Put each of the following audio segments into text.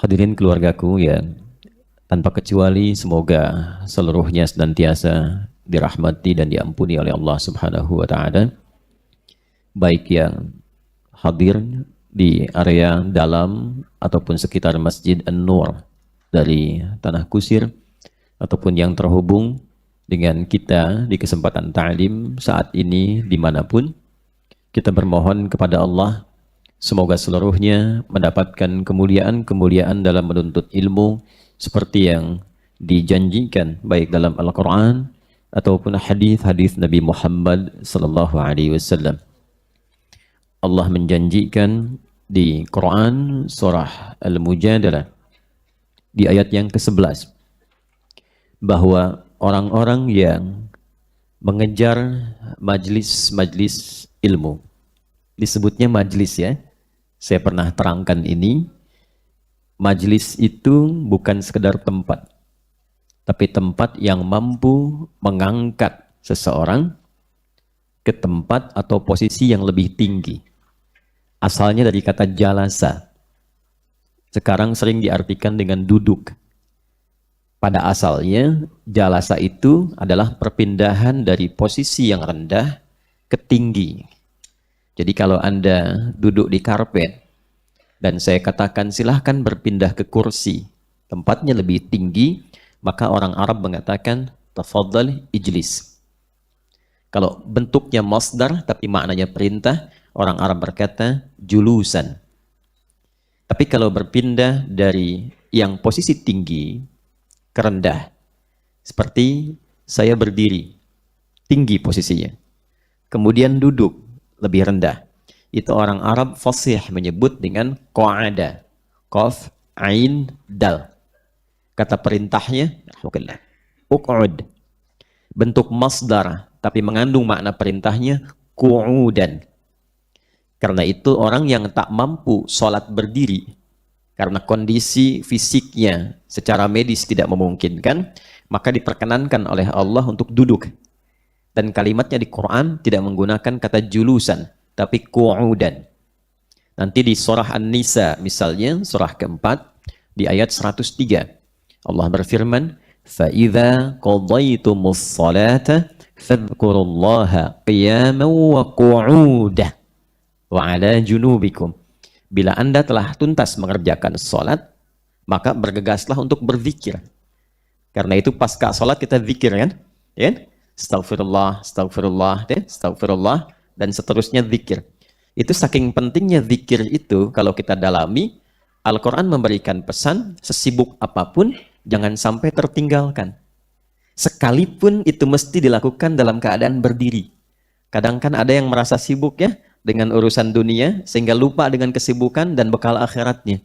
Hadirin keluargaku yang tanpa kecuali semoga seluruhnya senantiasa dirahmati dan diampuni oleh Allah Subhanahu wa taala, baik yang hadir di area dalam ataupun sekitar Masjid An-Nur dari Tanah Kusir, ataupun yang terhubung dengan kita di kesempatan ta'lim saat ini dimanapun. Kita bermohon kepada Allah semoga seluruhnya mendapatkan kemuliaan-kemuliaan dalam menuntut ilmu seperti yang dijanjikan baik dalam Al-Quran ataupun hadis-hadis Nabi Muhammad sallallahu alaihi wasallam. Allah menjanjikan di Quran surah Al-Mujadalah di ayat yang ke-11 bahwa orang-orang yang mengejar majlis-majlis ilmu, disebutnya majlis ya, saya pernah terangkan ini, majlis itu bukan sekedar tempat, tapi tempat yang mampu mengangkat seseorang ke tempat atau posisi yang lebih tinggi. Asalnya dari kata jalasa, sekarang sering diartikan dengan duduk. Pada asalnya, jalasa itu adalah perpindahan dari posisi yang rendah ke tinggi. Jadi kalau Anda duduk di karpet, dan saya katakan silahkan berpindah ke kursi, tempatnya lebih tinggi, maka orang Arab mengatakan, tafadhal ijlis. Kalau bentuknya masdar, tapi maknanya perintah, orang Arab berkata, julusan. Tapi kalau berpindah dari yang posisi tinggi ke rendah, seperti saya berdiri, tinggi posisinya, kemudian duduk, lebih rendah. Itu orang Arab fasih menyebut dengan qa'ada. Qaf, ain, dal. Kata perintahnya, uq'ud. Bentuk masdar, tapi mengandung makna perintahnya, qu'udan. Karena itu orang yang tak mampu sholat berdiri, karena kondisi fisiknya secara medis tidak memungkinkan, maka diperkenankan oleh Allah untuk duduk. Dan kalimatnya di Quran tidak menggunakan kata julusan, tapi qu'udan. Nanti di surah An-Nisa misalnya, surah keempat, di ayat 103, Allah berfirman, فَإِذَا قَضَيْتُمُ الصَّلَاةَ فَاذْكُرُوا اللَّهَ قِيَامًا وَقُعُودًا وَعَلَى جُنُوبِكُمْ. Bila Anda telah tuntas mengerjakan sholat, maka bergegaslah untuk berzikir. Karena itu pasca sholat kita zikir kan? Ya? Astaghfirullah, astaghfirullah, astaghfirullah, dan seterusnya zikir. Itu saking pentingnya zikir itu, kalau kita dalami, Al-Quran memberikan pesan, sesibuk apapun, jangan sampai tertinggalkan. Sekalipun itu mesti dilakukan dalam keadaan berdiri. Kadang kan ada yang merasa sibuk ya, dengan urusan dunia, sehingga lupa dengan kesibukan dan bekal akhiratnya.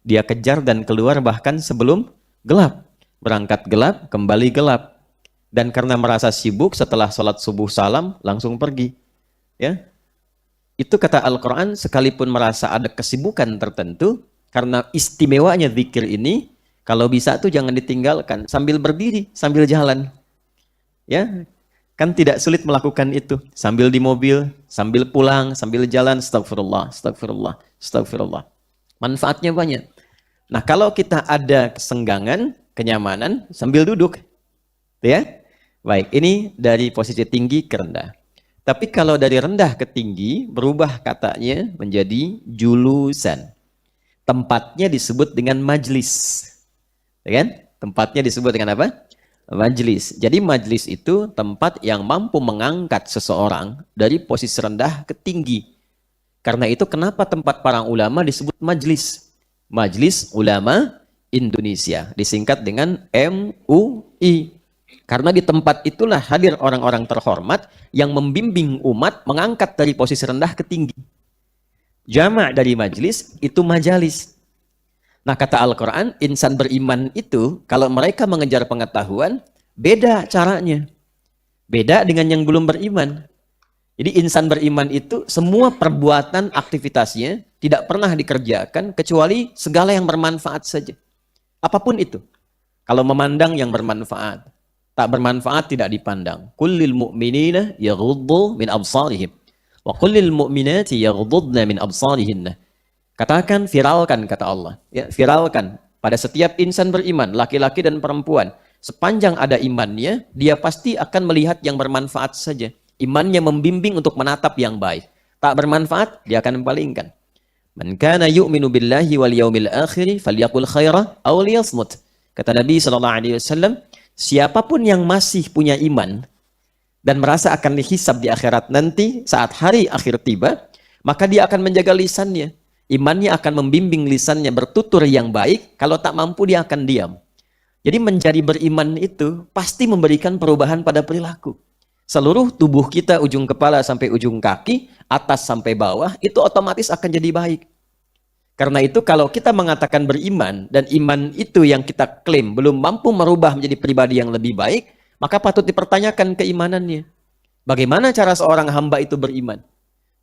Dia kejar dan keluar bahkan sebelum gelap. Berangkat gelap, kembali gelap. Dan karena merasa sibuk setelah sholat subuh salam, langsung pergi. Ya, itu kata Al-Quran, sekalipun merasa ada kesibukan tertentu, karena istimewanya zikir ini, kalau bisa tuh jangan ditinggalkan, sambil berdiri, sambil jalan. Ya, kan tidak sulit melakukan itu. Sambil di mobil, sambil pulang, sambil jalan, astagfirullah, astagfirullah, astagfirullah. Manfaatnya banyak. Nah, kalau kita ada kesenggangan, kenyamanan, sambil duduk. Ya, baik, ini dari posisi tinggi ke rendah. Tapi kalau dari rendah ke tinggi, berubah katanya menjadi julusan. Tempatnya disebut dengan majlis. Ya kan? Tempatnya disebut dengan apa? Majlis. Jadi majlis itu tempat yang mampu mengangkat seseorang dari posisi rendah ke tinggi. Karena itu kenapa tempat para ulama disebut majlis? Majelis Ulama Indonesia. Disingkat dengan MUI. Karena di tempat itulah hadir orang-orang terhormat yang membimbing umat mengangkat dari posisi rendah ke tinggi. Jama' dari majlis itu majalis. Nah, kata Al-Quran, insan beriman itu kalau mereka mengejar pengetahuan, beda caranya. Beda dengan yang belum beriman. Jadi insan beriman itu semua perbuatan aktivitasnya tidak pernah dikerjakan kecuali segala yang bermanfaat saja. Apapun itu. Kalau memandang yang bermanfaat. Tak bermanfaat tidak dipandang. Kullil mu'minina yaghuddu min absarihim. Wa kullil mu'minati yaghuddna min absarihinna. Katakan, viralkan, kata Allah. Ya, viralkan pada setiap insan beriman, laki-laki dan perempuan. Sepanjang ada imannya, dia pasti akan melihat yang bermanfaat saja. Imannya membimbing untuk menatap yang baik. Tak bermanfaat, dia akan palingkan. Man kana yu'minu billahi wal yaumil akhir falyaqul khaira aw liyasmut. Kata Nabi SAW, siapapun yang masih punya iman dan merasa akan dihisab di akhirat nanti saat hari akhir tiba, maka dia akan menjaga lisannya. Imannya akan membimbing lisannya bertutur yang baik. Kalau tak mampu, dia akan diam. Jadi menjadi beriman itu pasti memberikan perubahan pada perilaku. Seluruh tubuh kita, ujung kepala sampai ujung kaki, atas sampai bawah, itu otomatis akan jadi baik. Karena itu kalau kita mengatakan beriman, dan iman itu yang kita klaim belum mampu merubah menjadi pribadi yang lebih baik, maka patut dipertanyakan keimanannya. Bagaimana cara seorang hamba itu beriman?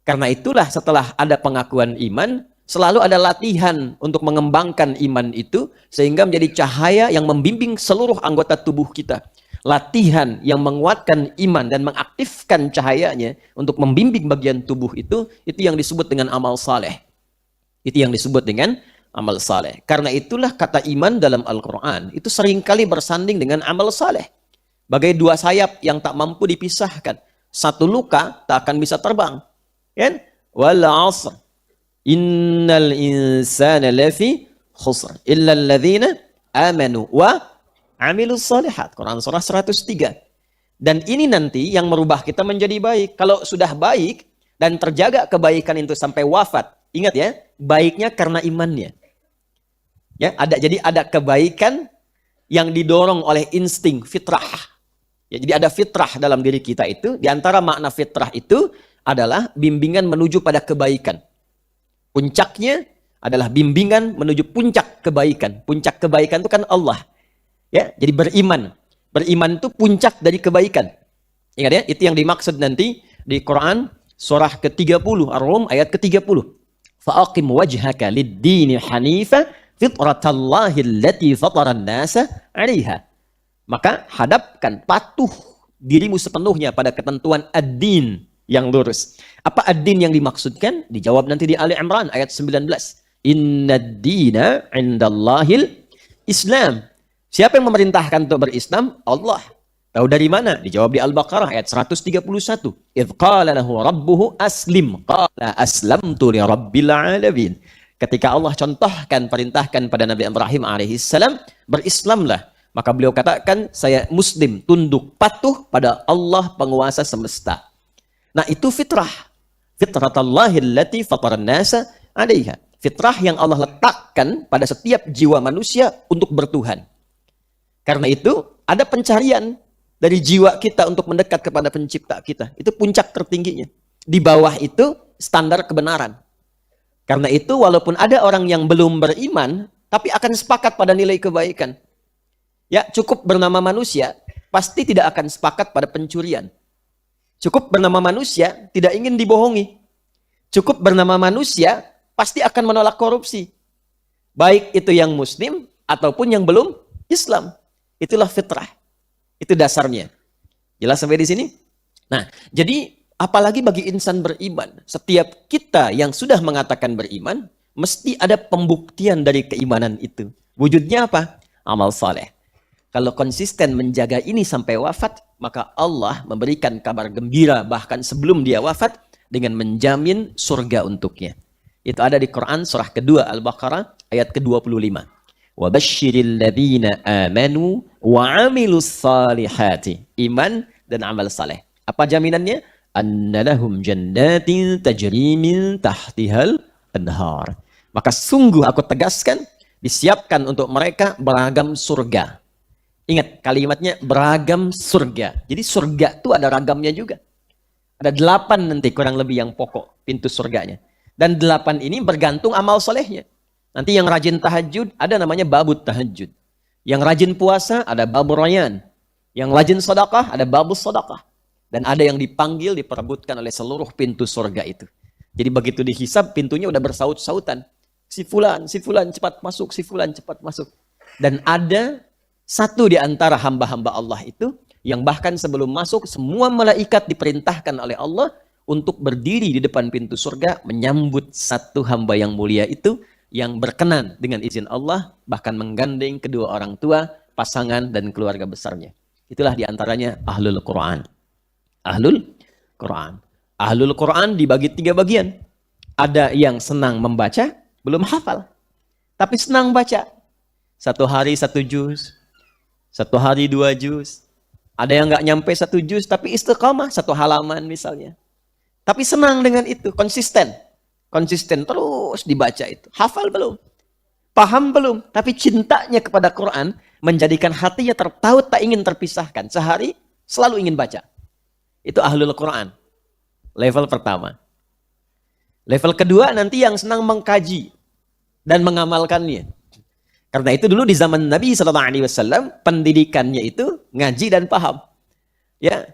Karena itulah setelah ada pengakuan iman, selalu ada latihan untuk mengembangkan iman itu, sehingga menjadi cahaya yang membimbing seluruh anggota tubuh kita. Latihan yang menguatkan iman dan mengaktifkan cahayanya untuk membimbing bagian tubuh itu yang disebut dengan amal saleh. Itu yang disebut dengan amal saleh. Karena itulah kata iman dalam Al-Quran itu seringkali bersanding dengan amal saleh. Bagai dua sayap yang tak mampu dipisahkan. Satu luka tak akan bisa terbang. Kan? Wal 'asr. Innal insana lafi khusr illa alladhina amanu wa amilus solihat. Quran surah 103. Dan ini nanti yang merubah kita menjadi baik. Kalau sudah baik dan terjaga kebaikan itu sampai wafat, ingat ya, baiknya karena imannya. Ya, jadi ada kebaikan yang didorong oleh insting fitrah. Ya, jadi ada fitrah dalam diri kita itu. Di antara makna fitrah itu adalah bimbingan menuju pada kebaikan. Puncaknya adalah bimbingan menuju puncak kebaikan. Puncak kebaikan itu kan Allah. Ya, jadi beriman. Beriman itu puncak dari kebaikan. Ingat ya, itu yang dimaksud nanti di Quran surah ke-30, Ar-Rum ayat ke-30. Fa'aqim wajhaka lid-dini hanifa fitratallahi allati fataran nasa 'alaiha. Maka hadapkan, patuh dirimu sepenuhnya pada ketentuan ad-din yang lurus. Apa ad-din yang dimaksudkan? Dijawab nanti di Ali Imran ayat 19. Innad-dina 'indallahil Islam. Siapa yang memerintahkan untuk berislam? Allah. Tahu dari mana? Dijawab di Al-Baqarah ayat 131. Idh qala lahu rabbuhu aslim. Qala aslamtu li rabbil alamin. Ketika Allah contohkan, perintahkan pada Nabi Ibrahim alaihissalam, berislamlah. Maka beliau katakan, saya muslim, tunduk, patuh pada Allah penguasa semesta. Nah, itu fitrah. Fitratallahi allati fataran nasa 'alaiha. Fitrah yang Allah letakkan pada setiap jiwa manusia untuk bertuhan. Karena itu, ada pencarian dari jiwa kita untuk mendekat kepada pencipta kita. Itu puncak tertingginya. Di bawah itu, standar kebenaran. Karena itu, walaupun ada orang yang belum beriman, tapi akan sepakat pada nilai kebaikan. Ya, cukup bernama manusia, pasti tidak akan sepakat pada pencurian. Cukup bernama manusia, tidak ingin dibohongi. Cukup bernama manusia, pasti akan menolak korupsi. Baik itu yang muslim, ataupun yang belum Islam. Itulah fitrah. Itu dasarnya. Jelas sampai di sini? Nah, jadi apalagi bagi insan beriman. Setiap kita yang sudah mengatakan beriman, mesti ada pembuktian dari keimanan itu. Wujudnya apa? Amal saleh. Kalau konsisten menjaga ini sampai wafat, maka Allah memberikan kabar gembira bahkan sebelum dia wafat dengan menjamin surga untuknya. Itu ada di Quran surah kedua Al-Baqarah ayat ke-25. وَبَشِّرِ الَّذِينَ آمَنُوا وَعَمِلُوا الصَّالِحَاتِ. Iman dan amal saleh. Apa jaminannya? أَنَّ لَهُمْ جَنَّاتٍ تَجْرِي مِنْ تَحْتِهَا الْأَنْهَارُ. Maka sungguh aku tegaskan, disiapkan untuk mereka beragam surga. Ingat kalimatnya, beragam surga. Jadi surga itu ada ragamnya juga. Ada 8 nanti kurang lebih yang pokok pintu surganya. Dan 8 ini bergantung amal solehnya. Nanti yang rajin tahajud, ada namanya babut tahajud. Yang rajin puasa, ada babur rayyan. Yang rajin sedekah, ada babus sedekah. Dan ada yang dipanggil, diperebutkan oleh seluruh pintu surga itu. Jadi begitu dihisab, pintunya udah bersaut-sautan. Si fulan cepat masuk, si fulan cepat masuk. Dan ada satu di antara hamba-hamba Allah itu, yang bahkan sebelum masuk, semua malaikat diperintahkan oleh Allah untuk berdiri di depan pintu surga menyambut satu hamba yang mulia itu yang berkenan dengan izin Allah, bahkan menggandeng kedua orang tua, pasangan, dan keluarga besarnya. Itulah diantaranya Ahlul Quran. Ahlul Quran. Ahlul Quran dibagi 3 bagian. Ada yang senang membaca, belum hafal, tapi senang baca. 1 hari 1 juz, 1 hari 2 juz. Ada yang nggak nyampe 1 juz, tapi istiqamah 1 halaman misalnya. Tapi senang dengan itu, konsisten. Konsisten terus dibaca itu. Hafal belum? Paham belum? Tapi cintanya kepada Quran menjadikan hatinya tertaut tak ingin terpisahkan. Sehari selalu ingin baca. Itu Ahlul Quran. Level pertama. Level kedua nanti yang senang mengkaji dan mengamalkannya. Karena itu dulu di zaman Nabi SAW pendidikannya itu ngaji dan paham. Ya,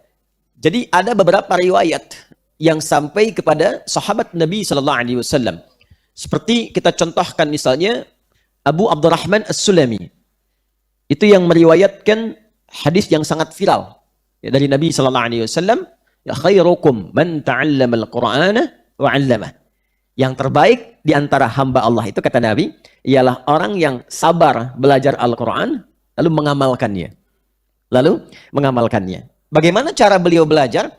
jadi ada beberapa riwayat yang sampai kepada sahabat Nabi SAW. Seperti kita contohkan misalnya Abu Abdurrahman As-Sulami. Itu yang meriwayatkan hadis yang sangat viral ya, dari Nabi SAW. Ya khairukum man ta'allama al-Qur'ana wa 'allamah. Yang terbaik di antara hamba Allah itu kata Nabi ialah orang yang sabar belajar Al-Quran lalu mengamalkannya. Bagaimana cara beliau belajar?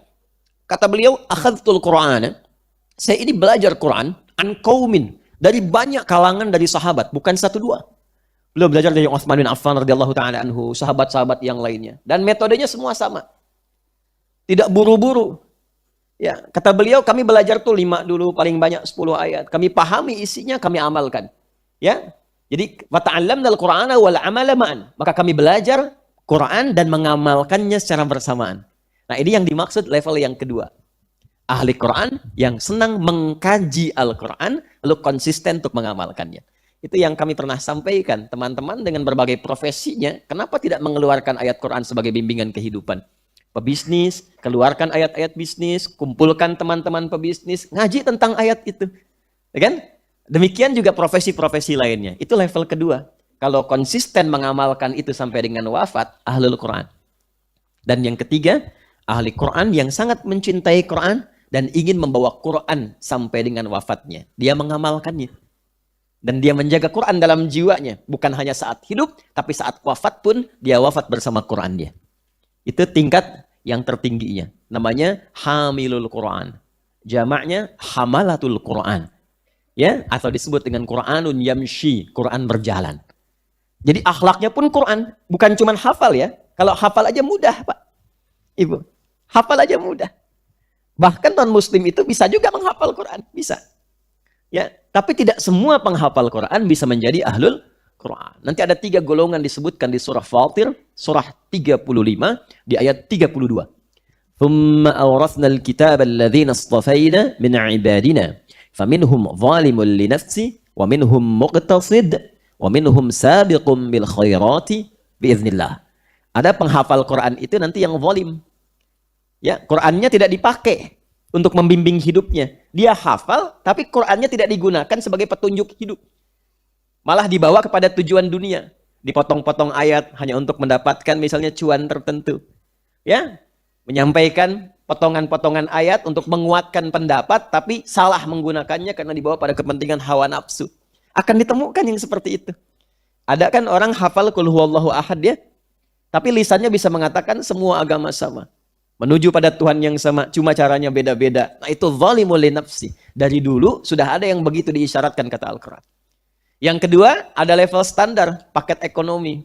Kata beliau, akhadtul Qur'ana, saya ini belajar Quran an qaumin, dari banyak kalangan dari sahabat, bukan 1 2. Beliau belajar dari Utsman bin Affan radhiyallahu taala anhu, sahabat-sahabat yang lainnya, dan metodenya semua sama. Tidak buru-buru. Ya, kata beliau, kami belajar tuh 5 dulu, paling banyak 10 ayat. Kami pahami isinya, kami amalkan. Ya, jadi wata'allamna al-Qur'ana wal 'amala ma'an. Maka kami belajar Quran dan mengamalkannya secara bersamaan. Nah, ini yang dimaksud level yang kedua. Ahli Quran yang senang mengkaji Al-Quran, lalu konsisten untuk mengamalkannya. Itu yang kami pernah sampaikan, teman-teman dengan berbagai profesinya, kenapa tidak mengeluarkan ayat Quran sebagai bimbingan kehidupan? Pebisnis, keluarkan ayat-ayat bisnis, kumpulkan teman-teman pebisnis, ngaji tentang ayat itu. Ya kan? Demikian juga profesi-profesi lainnya. Itu level kedua. Kalau konsisten mengamalkan itu sampai dengan wafat, Ahlul Quran. Dan yang ketiga, ahli Quran yang sangat mencintai Quran dan ingin membawa Quran sampai dengan wafatnya. Dia mengamalkannya. Dan dia menjaga Quran dalam jiwanya. Bukan hanya saat hidup, tapi saat wafat pun dia wafat bersama Quran dia. Itu tingkat yang tertingginya. Namanya Hamilul Quran. Jamaknya Hamalatul Quran. Ya, atau disebut dengan Quranun Yamshi, Quran berjalan. Jadi akhlaknya pun Quran, bukan cuma hafal ya. Kalau hafal aja mudah, Pak. Ibu, hafal aja mudah. Bahkan non-muslim itu bisa juga menghafal Quran, bisa. Ya, tapi tidak semua penghafal Quran bisa menjadi ahlul Quran. Nanti ada 3 golongan disebutkan di surah Fatir, surah 35 di ayat 32. Thumma awrathna al-kitaba alladhina istafayna min 'ibadina faminhum zalimun li nafsi wa minhum muqtasid wa minhum sabiqun bil khairati biiznillah. Ada penghafal Quran itu nanti yang zalim. Ya, Qurannya tidak dipakai untuk membimbing hidupnya. Dia hafal tapi Qurannya tidak digunakan sebagai petunjuk hidup. Malah dibawa kepada tujuan dunia. Dipotong-potong ayat hanya untuk mendapatkan misalnya cuan tertentu. Ya, menyampaikan potongan-potongan ayat untuk menguatkan pendapat, tapi salah menggunakannya karena dibawa pada kepentingan hawa nafsu. Akan ditemukan yang seperti itu. Ada kan orang hafal qul huwallahu ahad ya, tapi lisannya bisa mengatakan semua agama sama. Menuju pada Tuhan yang sama, cuma caranya beda-beda. Nah itu zalimul li nafsi. Dari dulu sudah ada yang begitu diisyaratkan kata Al-Quran. Yang kedua, ada level standar, paket ekonomi.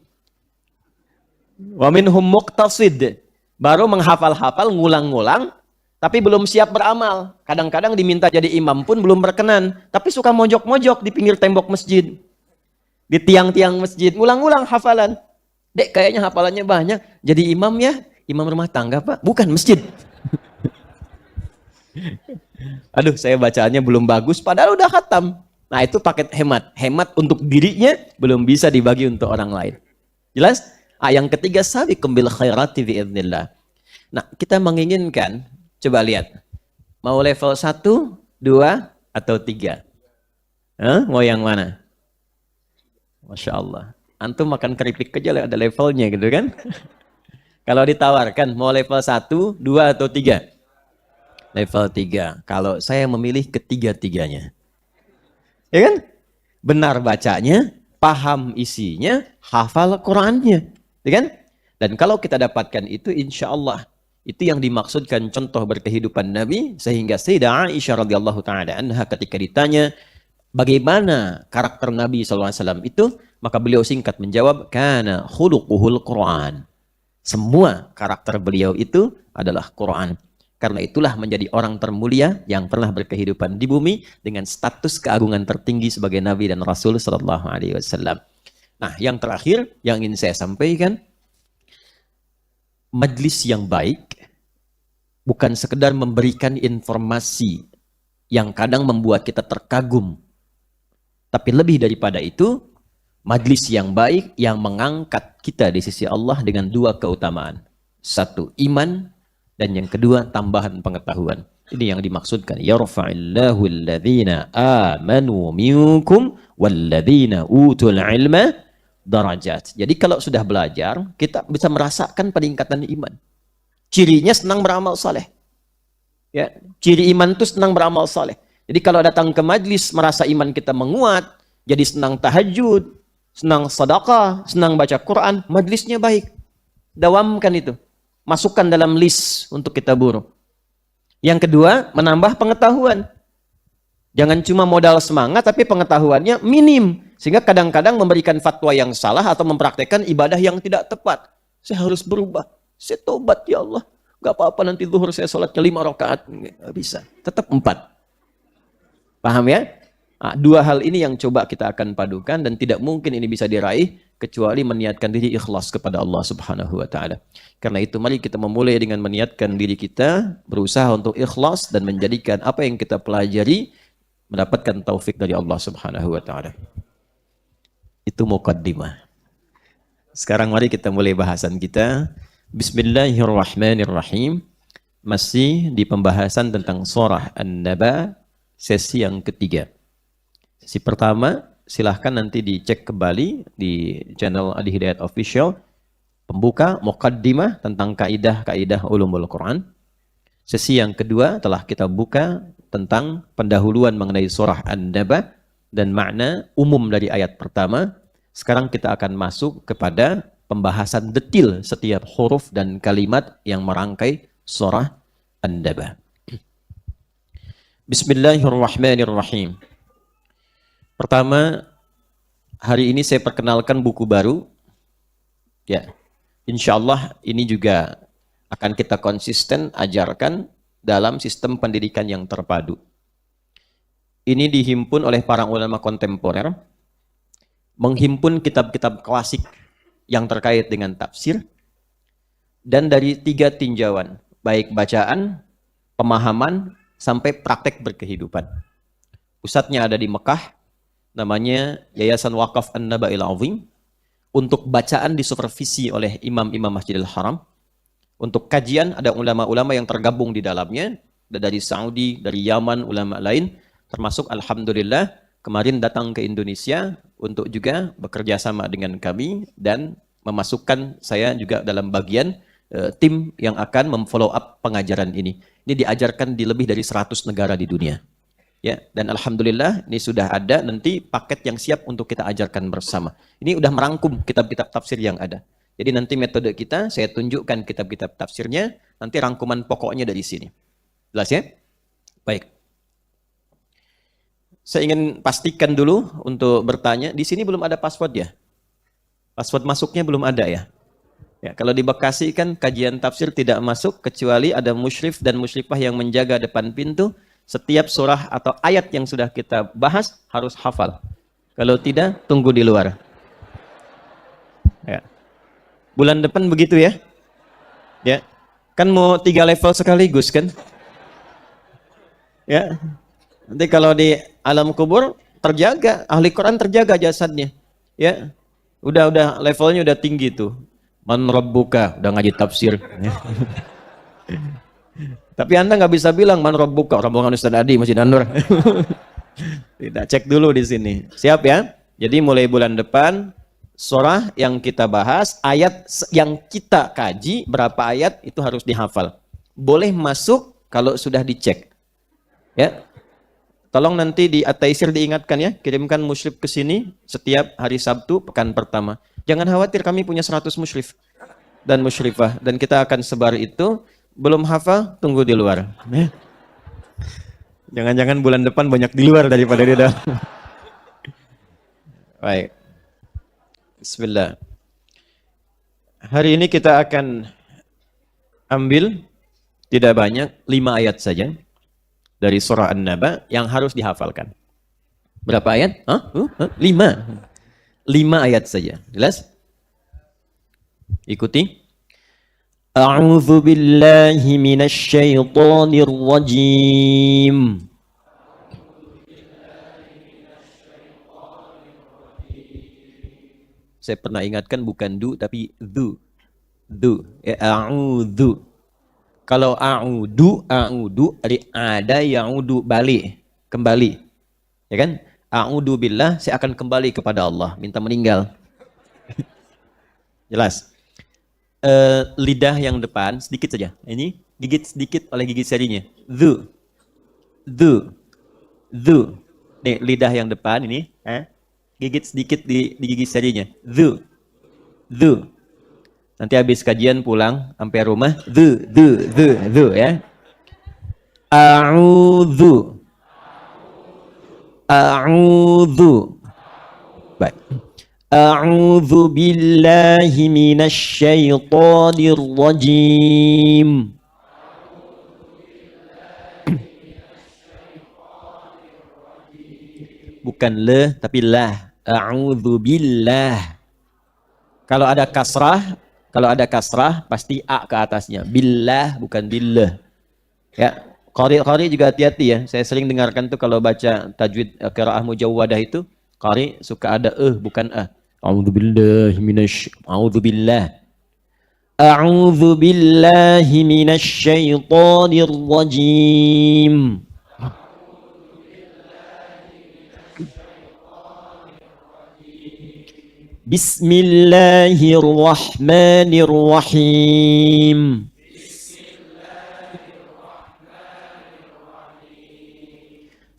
Wa minhum muqtasid. Baru menghafal-hafal, ngulang-ngulang, tapi belum siap beramal. Kadang-kadang diminta jadi imam pun belum berkenan, tapi suka mojok-mojok di pinggir tembok masjid. Di tiang-tiang masjid, ngulang-ngulang hafalan. Dek, kayaknya hafalannya banyak. Jadi imam ya, imam rumah tangga Pak, bukan masjid. Aduh, saya bacaannya belum bagus, padahal udah khatam. Nah itu paket hemat. Hemat untuk dirinya belum bisa dibagi untuk orang lain. Jelas? Yang ketiga, sabiqum bil khairati biiznillah. Nah kita menginginkan, coba lihat. Mau level 1, 2, atau 3? Mau yang mana? Masya Allah. Antum makan keripik aja ada levelnya gitu kan. Kalau ditawarkan mau level 1, 2, atau 3? Level 3. Kalau saya memilih ketiga-tiganya. Ya kan? Benar bacanya, paham isinya, hafal Qur'annya. Ya kan? Dan kalau kita dapatkan itu, insya Allah itu yang dimaksudkan contoh berkehidupan Nabi, sehingga Sayyidah Aisyah radhiyallahu taala anha ketika ditanya bagaimana karakter Nabi SAW itu, maka beliau singkat menjawab, kana khuluquhul Qur'an. Semua karakter beliau itu adalah Quran. Karena itulah menjadi orang termulia yang pernah berkehidupan di bumi dengan status keagungan tertinggi sebagai Nabi dan Rasul Sallallahu Alaihi Wasallam. Nah, yang terakhir yang ingin saya sampaikan, majlis yang baik bukan sekedar memberikan informasi yang kadang membuat kita terkagum, tapi lebih daripada itu, majlis yang baik yang mengangkat kita di sisi Allah dengan dua keutamaan. Satu, iman, dan yang kedua, tambahan pengetahuan. Ini yang dimaksudkan. Yarfa'illahu alladhina amanu minkum walladhina utul ilma darajat. Jadi kalau sudah belajar, kita bisa merasakan peningkatan iman. Cirinya senang beramal saleh. Ya, ciri iman itu senang beramal saleh. Jadi kalau datang ke majlis merasa iman kita menguat, jadi senang tahajud, senang sedekah, senang baca Quran, majlisnya baik. Dawamkan itu. Masukkan dalam list untuk kita buru. Yang kedua, menambah pengetahuan. Jangan cuma modal semangat, tapi pengetahuannya minim. Sehingga kadang-kadang memberikan fatwa yang salah atau mempraktekkan ibadah yang tidak tepat. Saya harus berubah. Saya tobat, ya Allah. Gak apa-apa nanti zuhur saya sholatnya 5 rakaat. Gak bisa. Tetap 4. Paham ya? Nah, dua hal ini yang coba kita akan padukan dan tidak mungkin ini bisa diraih kecuali meniatkan diri ikhlas kepada Allah Subhanahu wa taala. Karena itu mari kita memulai dengan meniatkan diri kita berusaha untuk ikhlas dan menjadikan apa yang kita pelajari mendapatkan taufik dari Allah Subhanahu wa taala. Itu muqaddimah. Sekarang mari kita mulai bahasan kita. Bismillahirrahmanirrahim. Masih di pembahasan tentang surah An-Naba sesi yang ketiga. Sesi pertama, silahkan nanti dicek kembali di channel Adi Hidayat Official. Pembuka, muqaddimah tentang kaidah-kaidah ulumul Quran. Sesi yang kedua telah kita buka tentang pendahuluan mengenai surah An-Naba dan makna umum dari ayat pertama. Sekarang kita akan masuk kepada pembahasan detil setiap huruf dan kalimat yang merangkai surah An-Naba. Bismillahirrahmanirrahim. Pertama, hari ini saya perkenalkan buku baru. Ya, insya Allah ini juga akan kita konsisten ajarkan dalam sistem pendidikan yang terpadu. Ini dihimpun oleh para ulama kontemporer, menghimpun kitab-kitab klasik yang terkait dengan tafsir, dan dari 3 tinjauan, baik bacaan, pemahaman, sampai praktek berkehidupan. Pusatnya ada di Mekah, namanya Yayasan Wakaf An-Naba'il Azim. Untuk bacaan disupervisi oleh imam-imam Masjidil Haram. Untuk kajian ada ulama-ulama yang tergabung di dalamnya, dari Saudi, dari Yaman, ulama lain, termasuk alhamdulillah kemarin datang ke Indonesia untuk juga bekerja sama dengan kami dan memasukkan saya juga dalam bagian tim yang akan memfollow up pengajaran ini. Ini diajarkan di lebih dari 100 negara di dunia. Ya, dan alhamdulillah ini sudah ada nanti paket yang siap untuk kita ajarkan bersama. Ini udah merangkum kitab-kitab tafsir yang ada. Jadi nanti metode kita saya tunjukkan kitab-kitab tafsirnya, nanti rangkuman pokoknya dari sini. Jelas ya? Baik. Saya ingin pastikan dulu untuk bertanya, di sini belum ada password ya? Password masuknya belum ada ya? Ya, kalau di Bekasi kan kajian tafsir tidak masuk kecuali ada musyrif dan musyrifah yang menjaga depan pintu. Setiap surah atau ayat yang sudah kita bahas harus hafal. Kalau tidak, tunggu di luar. Ya. Bulan depan begitu ya? Ya. Kan mau 3 level sekaligus kan? Ya. Nanti kalau di alam kubur terjaga, ahli Quran terjaga jasadnya. Ya. Udah levelnya udah tinggi tuh. Man rabbuka, udah ngaji tafsir. Tapi Anda nggak bisa bilang man rabbuka, rombongan Ustaz Adi Masjid An-Nur. Tidak, cek dulu di sini. Siap ya? Jadi mulai bulan depan surah yang kita bahas, ayat yang kita kaji berapa ayat itu harus dihafal. Boleh masuk kalau sudah dicek. Ya. Tolong nanti di At-Taisir diingatkan ya, kirimkan musyrif ke sini setiap hari Sabtu pekan pertama. Jangan khawatir, kami punya 100 musyrif dan musyrifah dan kita akan sebar itu. Belum hafal, tunggu di luar. Jangan-jangan bulan depan banyak di luar daripada di dalam. Baik. Bismillah. Hari ini kita akan ambil tidak banyak 5 ayat saja dari surah An-Naba yang harus dihafalkan. Berapa ayat? 5. 5 ayat saja. Jelas? Ikuti. A'udzu billahi minasy syaithanir rajim. Saya pernah ingatkan bukan du tapi du. Du. Ya, a'udzu. Kalau a'udu ada ya'udu balik, kembali. Ya kan? A'udzu billah, saya akan kembali kepada Allah, minta meninggal. Jelas. Lidah yang depan sedikit saja. Ini gigit sedikit oleh gigi serinya. Zu. Nih, lidah yang depan ini, gigit sedikit di gigi serinya. Zu. Nanti habis kajian pulang sampai rumah, zu ya. A'udzu. Baik. A'udzu billahi minasy syaithanir rajim. Bukan le tapi lah. A'udzu billah. Kalau ada kasrah pasti a ke atasnya. Billah bukan billah. Ya, qari juga hati-hati ya. Saya sering dengarkan tuh kalau baca tajwid qiraah mujawwadah itu, qari suka ada bukan a. A'udzu billah. A'udzu billahi minasy syaithanir rajim. Bismillahirrahmanirrahim.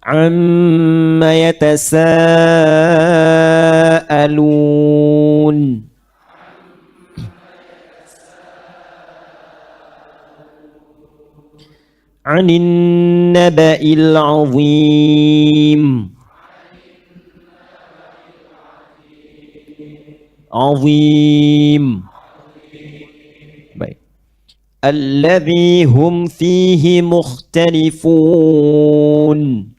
Amma yatasaalun. Anin naba'il 'azim. Azim. Baik. Alladzi hum fihi mukhtalifun.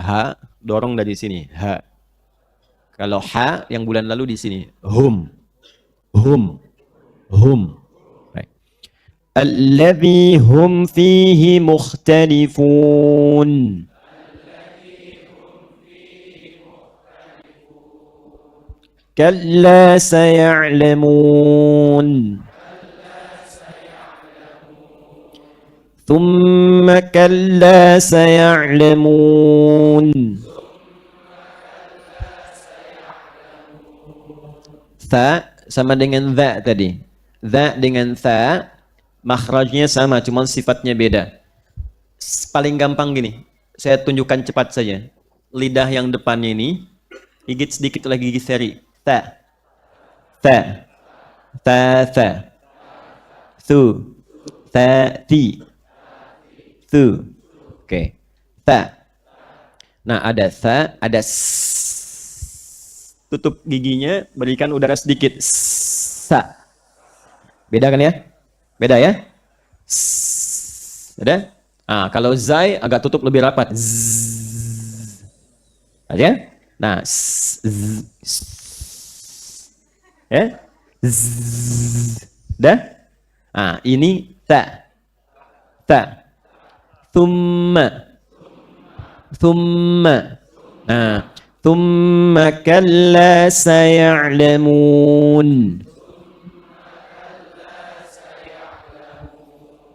Ha, dorong dari sini. Ha. Kalau ha yang bulan lalu di sini. Hum. Baik. Alladzi hum fihi mukhtalifun. Kalla saya'lamun. Thumma kalla saya'lamun. Tha sama dengan dha tadi. Dha dengan tha makhrajnya sama, cuma sifatnya beda. Paling gampang gini, saya tunjukkan cepat saja. Lidah yang depannya ini gigit sedikit lagi gigi seri. Ta. Thu. Ta, ti. Thu. Oke. Ta. Nah, ada sa, ada s. Tutup giginya, berikan udara sedikit. Sa. Beda kan ya? Beda ya? S. Ada? Nah, kalau zai agak tutup lebih rapat. Z. Ada ya? Nah, ya, dah. Ah, ini ta, thumma. Nah, thumma kalla saya'lamun.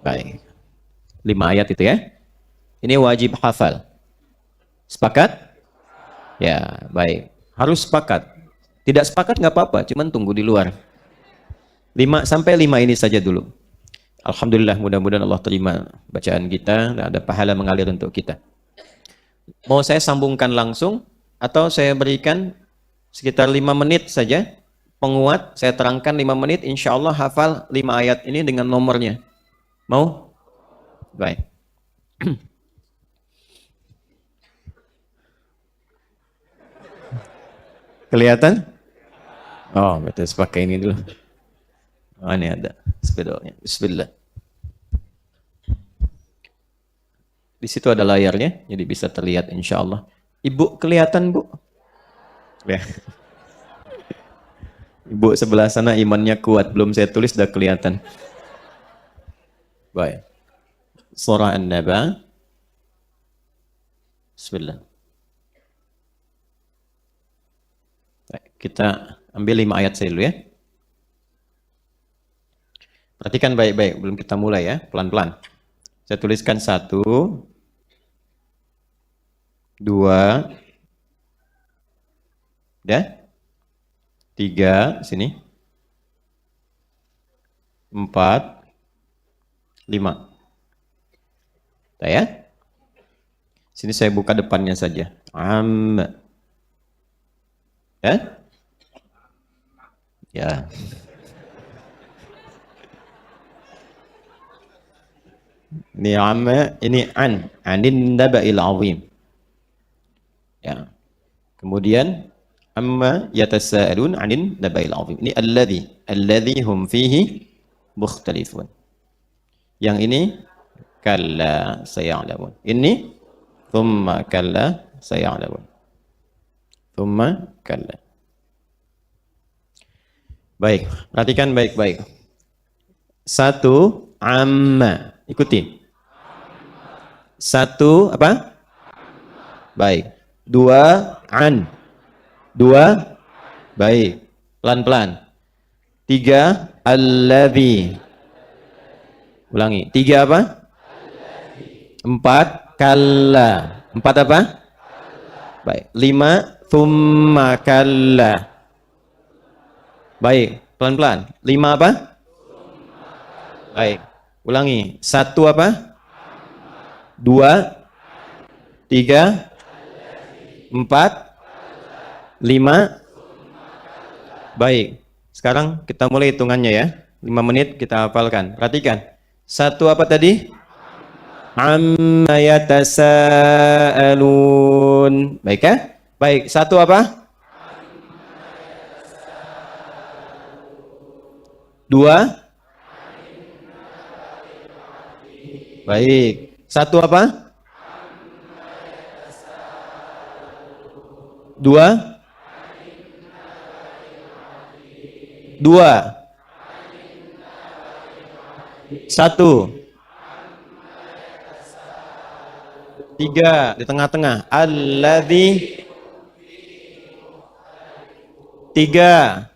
Baik, 5 ayat itu ya. Ini wajib hafal. Sepakat? Ya, baik. Harus sepakat. Tidak sepakat nggak apa-apa, cuman tunggu di luar. sampai 5 ini saja dulu. Alhamdulillah, mudah-mudahan Allah terima bacaan kita dan ada pahala mengalir untuk kita. Mau saya sambungkan langsung atau saya berikan sekitar 5 menit saja penguat, saya terangkan 5 menit, insya Allah hafal 5 ayat ini dengan nomornya. Mau? Baik. Kelihatan? Oh, betul. Pakai ini dulu. Oh, ini ada spidolnya. Bismillah. Di situ ada layarnya, jadi bisa terlihat insya Allah. Ibu kelihatan, Bu? Ya. Ibu sebelah sana imannya kuat, belum saya tulis sudah kelihatan. Baik. Surah An-Naba. Bismillah. Baik, kita ambil 5 ayat saya dulu ya. Perhatikan baik-baik, belum kita mulai ya, pelan-pelan. Saya tuliskan 1, 2, ya, 3, sini, 4, 5. Ya. Sini saya buka depannya saja. Ya. Ya. Ini ini anin naba'il azim. Ya. Kemudian amma yatasaalun anin naba'il azim. Ini alladzi hum fihi mukhtalifun. Yang ini kalla saya'lamun. Ini thumma kalla saya'lamun. Thumma kalla. Baik, perhatikan baik-baik. 1 amma. Ikuti. 1 apa? Baik. 2 an. 2 baik. Pelan-pelan. 3 alladzi. Ulangi. 3 apa? 4 kalla. 4 apa? Baik. 5 thumma kalla. Baik. Pelan-pelan. 5 apa? Baik. Ulangi. 1 apa? 2, 3, 4, 5. Baik. Sekarang kita mulai hitungannya ya. 5 menit kita hafalkan. Perhatikan. 1 apa tadi? Amma yatasaalun. Baik ya? Baik. 1 apa? 2. Baik. 1 apa? 2. 2. 1. 3 di tengah-tengah. Alladzi. 3.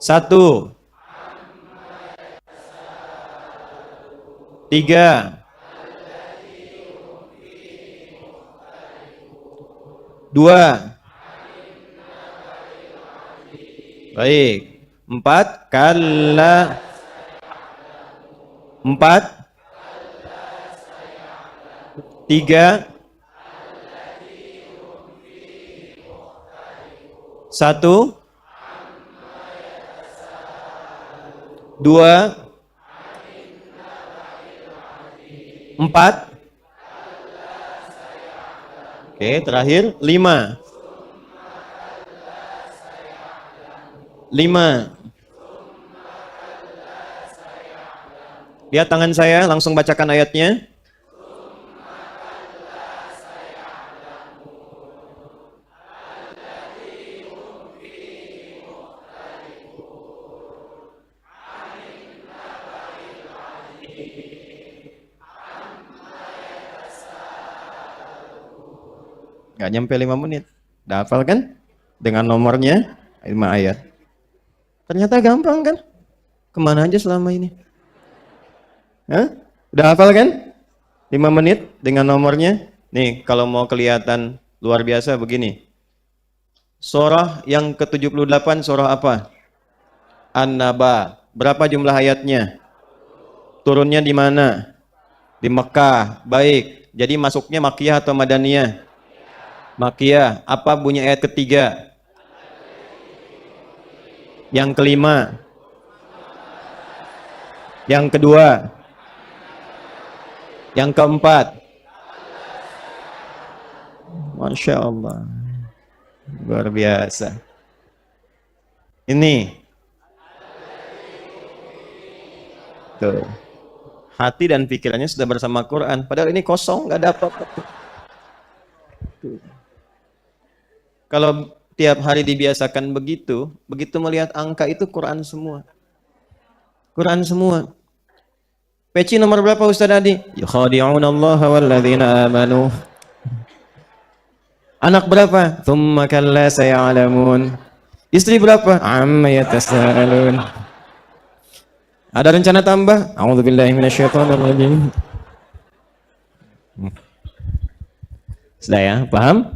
1. 3. 2. Baik. 4 kalla. 4. 3. 1. 2. 4. Oke, terakhir 5. 5. Lihat tangan saya, langsung bacakan ayatnya. Nggak nyampe 5 menit. Udah hafal kan? Dengan nomornya 5 ayat. Ternyata gampang kan? Kemana aja selama ini? Hah? Udah hafal kan? 5 menit dengan nomornya. Nih, kalau mau kelihatan luar biasa begini. Surah yang ke-78 surah apa? An-Naba. Berapa jumlah ayatnya? Turunnya di mana? Di Mekah. Baik. Jadi masuknya Makkiyah atau Madaniyah? Makkiyah. Apa bunyi ayat ketiga? Yang kelima? Yang kedua? Yang keempat? Masya Allah. Luar biasa. Ini. Tuh. Hati dan pikirannya sudah bersama Quran. Padahal ini kosong, nggak ada apa-apa. Kalau tiap hari dibiasakan begitu, begitu melihat angka itu Quran semua. Quran semua. Peci nomor berapa Ustaz Adi? Yukhadi'una Allah walladzina amanu. Anak berapa? Tsumma kalla saya'lamun. Istri berapa? Amma yatasaalun. Ada rencana tambah? A'udzubillahi minasyaitonirrajim. Sudah ya, paham?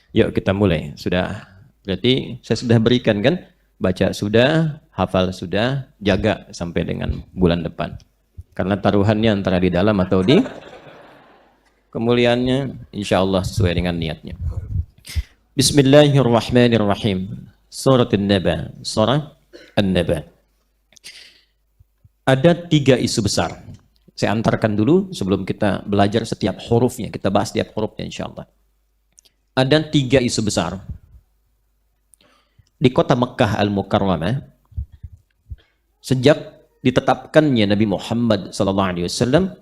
Yuk kita mulai. Sudah. Berarti saya sudah berikan kan? Baca sudah, hafal sudah, jaga sampai dengan bulan depan. Karena taruhannya antara di dalam atau di kemuliaannya insya Allah sesuai dengan niatnya. Bismillahirrahmanirrahim. Surat An-Naba. Surah An-Naba. Ada 3 isu besar. Saya antarkan dulu sebelum kita belajar setiap hurufnya. Kita bahas setiap hurufnya insya Allah. Ada 3 isu besar. Di kota Mekkah Al-Mukarramah, sejak ditetapkannya Nabi Muhammad SAW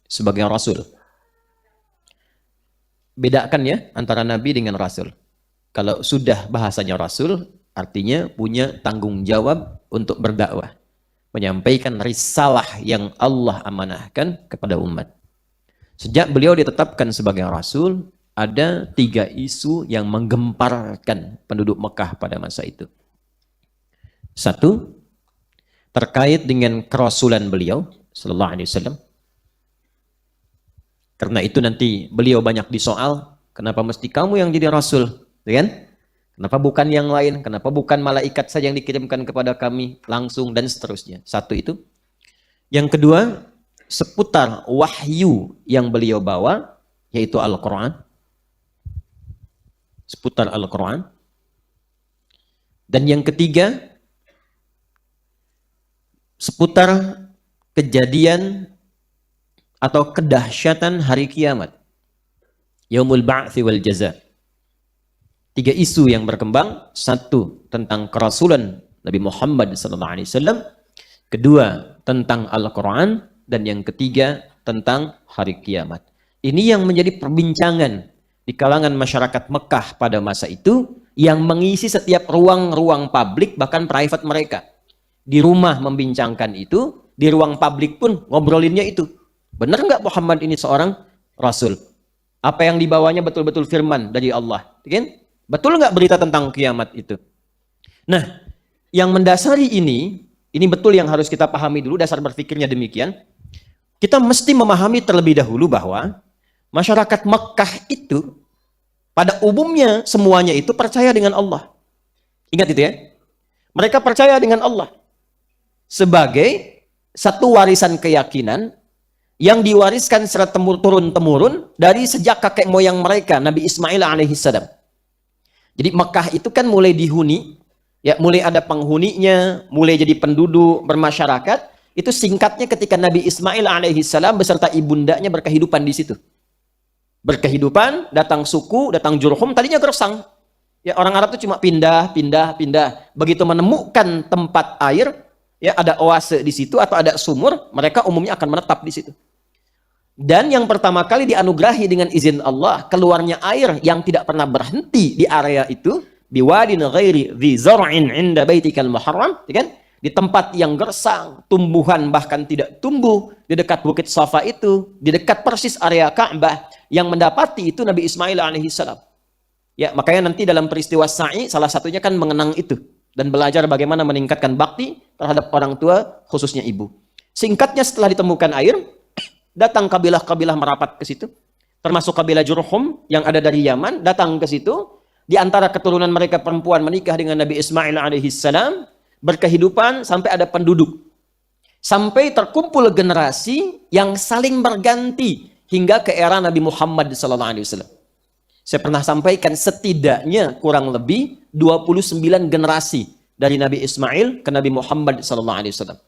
sebagai Rasul. Bedakan ya antara Nabi dengan Rasul. Kalau sudah bahasanya Rasul, artinya punya tanggung jawab untuk berdakwah. Menyampaikan risalah yang Allah amanahkan kepada umat. Sejak beliau ditetapkan sebagai Rasul, ada 3 isu yang menggemparkan penduduk Mekah pada masa itu. 1, terkait dengan kerasulan beliau sallallahu alaihi wasallam. Karena itu nanti beliau banyak disoal, kenapa mesti kamu yang jadi rasul, kan? Kenapa bukan yang lain? Kenapa bukan malaikat saja yang dikirimkan kepada kami langsung dan seterusnya. 1 itu. Yang kedua, seputar wahyu yang beliau bawa, yaitu Al-Quran. Seputar Al-Quran. Dan yang ketiga, seputar kejadian atau kedahsyatan hari kiamat. Yaumul Ba'thi wal Jaza. 3 isu yang berkembang. 1 tentang kerasulan Nabi Muhammad SAW. 2 tentang Al-Quran. Dan yang ketiga tentang hari kiamat. Ini yang menjadi perbincangan di kalangan masyarakat Mekah pada masa itu, yang mengisi setiap ruang-ruang publik, bahkan private mereka. Di rumah membincangkan itu, di ruang publik pun ngobrolinnya itu. Benar nggak Muhammad ini seorang Rasul? Apa yang dibawanya betul-betul firman dari Allah? Kan? Betul nggak berita tentang kiamat itu? Nah, yang mendasari ini betul yang harus kita pahami dulu, dasar berpikirnya demikian. Kita mesti memahami terlebih dahulu bahwa masyarakat Mekah itu pada umumnya semuanya itu percaya dengan Allah. Ingat itu ya. Mereka percaya dengan Allah sebagai satu warisan keyakinan yang diwariskan secara turun-temurun dari sejak kakek moyang mereka, Nabi Ismail alaihissalam. Jadi Mekah itu kan mulai dihuni, ya mulai ada penghuninya, mulai jadi penduduk bermasyarakat. Itu singkatnya ketika Nabi Ismail alaihissalam beserta ibundanya berkehidupan di situ. Berkehidupan, datang suku, datang Jurhum, tadinya gersang. Ya orang Arab itu cuma pindah. Begitu menemukan tempat air, ya ada oase di situ atau ada sumur, mereka umumnya akan menetap di situ. Dan yang pertama kali dianugerahi dengan izin Allah keluarnya air yang tidak pernah berhenti di area itu, biwadin ghairi dzi zar'in 'inda baitikal muharram, kan? Di tempat yang gersang, tumbuhan bahkan tidak tumbuh, di dekat Bukit Safa itu, di dekat persis area Ka'bah, yang mendapati itu Nabi Ismail alaihissalam. Ya, makanya nanti dalam peristiwa Sa'i salah satunya kan mengenang itu dan belajar bagaimana meningkatkan bakti terhadap orang tua, khususnya ibu. Singkatnya, setelah ditemukan air, datang kabilah-kabilah merapat ke situ, termasuk kabilah Jurhum yang ada dari Yaman, datang ke situ, Di antara keturunan mereka perempuan menikah dengan Nabi Ismail alaihissalam, berkehidupan sampai ada penduduk. Sampai terkumpul generasi yang saling berganti hingga ke era Nabi Muhammad SAW. Saya pernah sampaikan setidaknya kurang lebih 29 generasi dari Nabi Ismail ke Nabi Muhammad SAW.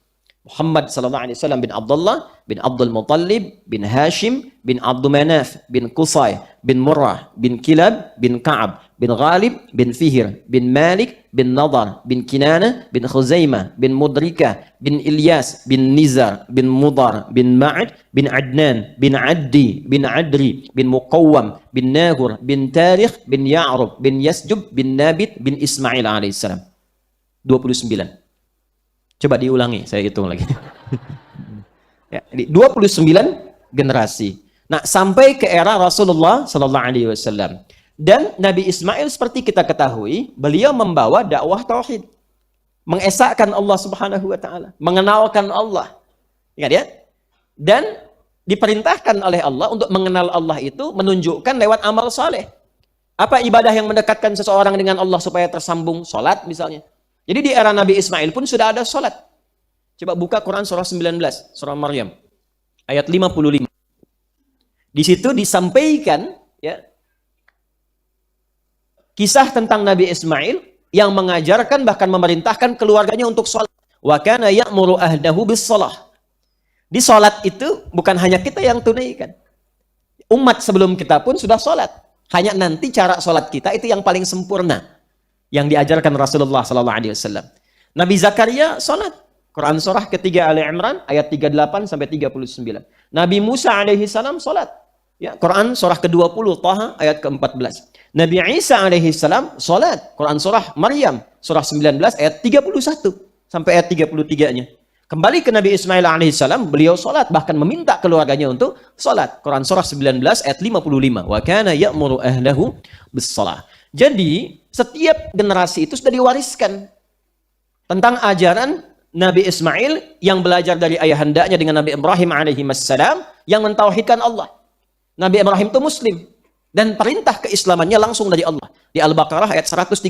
Muhammad SAW bin Abdullah, bin Abdul Muttalib, bin Hashim, bin Abdul Manaf, bin Qusay, bin Murrah, bin Kilab, bin Ka'ab, bin Ghalib, bin Fihir, bin Malik, bin Nadar, bin Kinana, bin Khuzaimah, bin Mudrikah, bin Ilyas, bin Nizar, bin Mudar, bin Ma'ad, bin Adnan, bin Addi, bin Adri, bin Muqawwam, bin Nahur, bin Tarikh, bin Ya'rub, bin Yasjub, bin Nabit, bin Ismail alaihissalam. 29. Coba diulangi, saya hitung lagi. Ya, 29 generasi. Nah, sampai ke era Rasulullah sallallahu alaihi wasallam. Dan Nabi Ismail seperti kita ketahui, beliau membawa dakwah tauhid. Mengesahkan Allah Subhanahu wa taala, mengenalkan Allah. Ingat ya? Dan diperintahkan oleh Allah untuk mengenal Allah itu menunjukkan lewat amal saleh. Apa ibadah yang mendekatkan seseorang dengan Allah supaya tersambung? Salat misalnya. Jadi di era Nabi Ismail pun sudah ada salat. Coba buka Quran surah 19, surah Maryam, ayat 55. Di situ disampaikan ya, kisah tentang Nabi Ismail yang mengajarkan bahkan memerintahkan keluarganya untuk salat. Wa kana ya'muru ahdahu bis-shalah. Di salat itu bukan hanya kita yang tunaikan. Umat sebelum kita pun sudah salat. Hanya nanti cara salat kita itu yang paling sempurna yang diajarkan Rasulullah SAW. Nabi Zakaria salat. Quran surah ketiga Ali Imran ayat 38 sampai 39. Nabi Musa alaihissalam salat. Ya, Quran surah ke-20 Taha ayat ke-14. Nabi Isa alaihissalam salat. Quran surah Maryam surah 19 ayat 31 sampai ayat 33-nya. Kembali ke Nabi Ismail alaihissalam, beliau salat bahkan meminta keluarganya untuk salat. Quran surah 19 ayat 55. Wa kana ya'muru ahlahu bis-shalah. Jadi setiap generasi itu sudah diwariskan tentang ajaran Nabi Ismail yang belajar dari ayahandanya dengan Nabi Ibrahim alaihissalam yang mentauhidkan Allah. Nabi Ibrahim itu Muslim dan perintah keislamannya langsung dari Allah. Di Al-Baqarah ayat 131.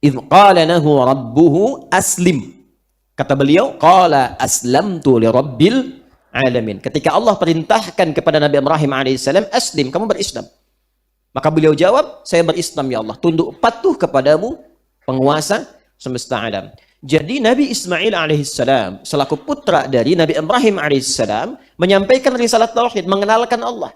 Idh qala lahu rabbuhu aslim. Kata beliau, qala aslamtu li rabbil alamin. Ketika Allah perintahkan kepada Nabi Ibrahim alaihissalam, aslim, kamu berislam. Maka beliau jawab, saya berislam ya Allah, tunduk patuh kepadamu, penguasa semesta alam. Jadi Nabi Ismail alaihissalam selaku putra dari Nabi Ibrahim alaihissalam menyampaikan risalah tauhid, mengenalkan Allah.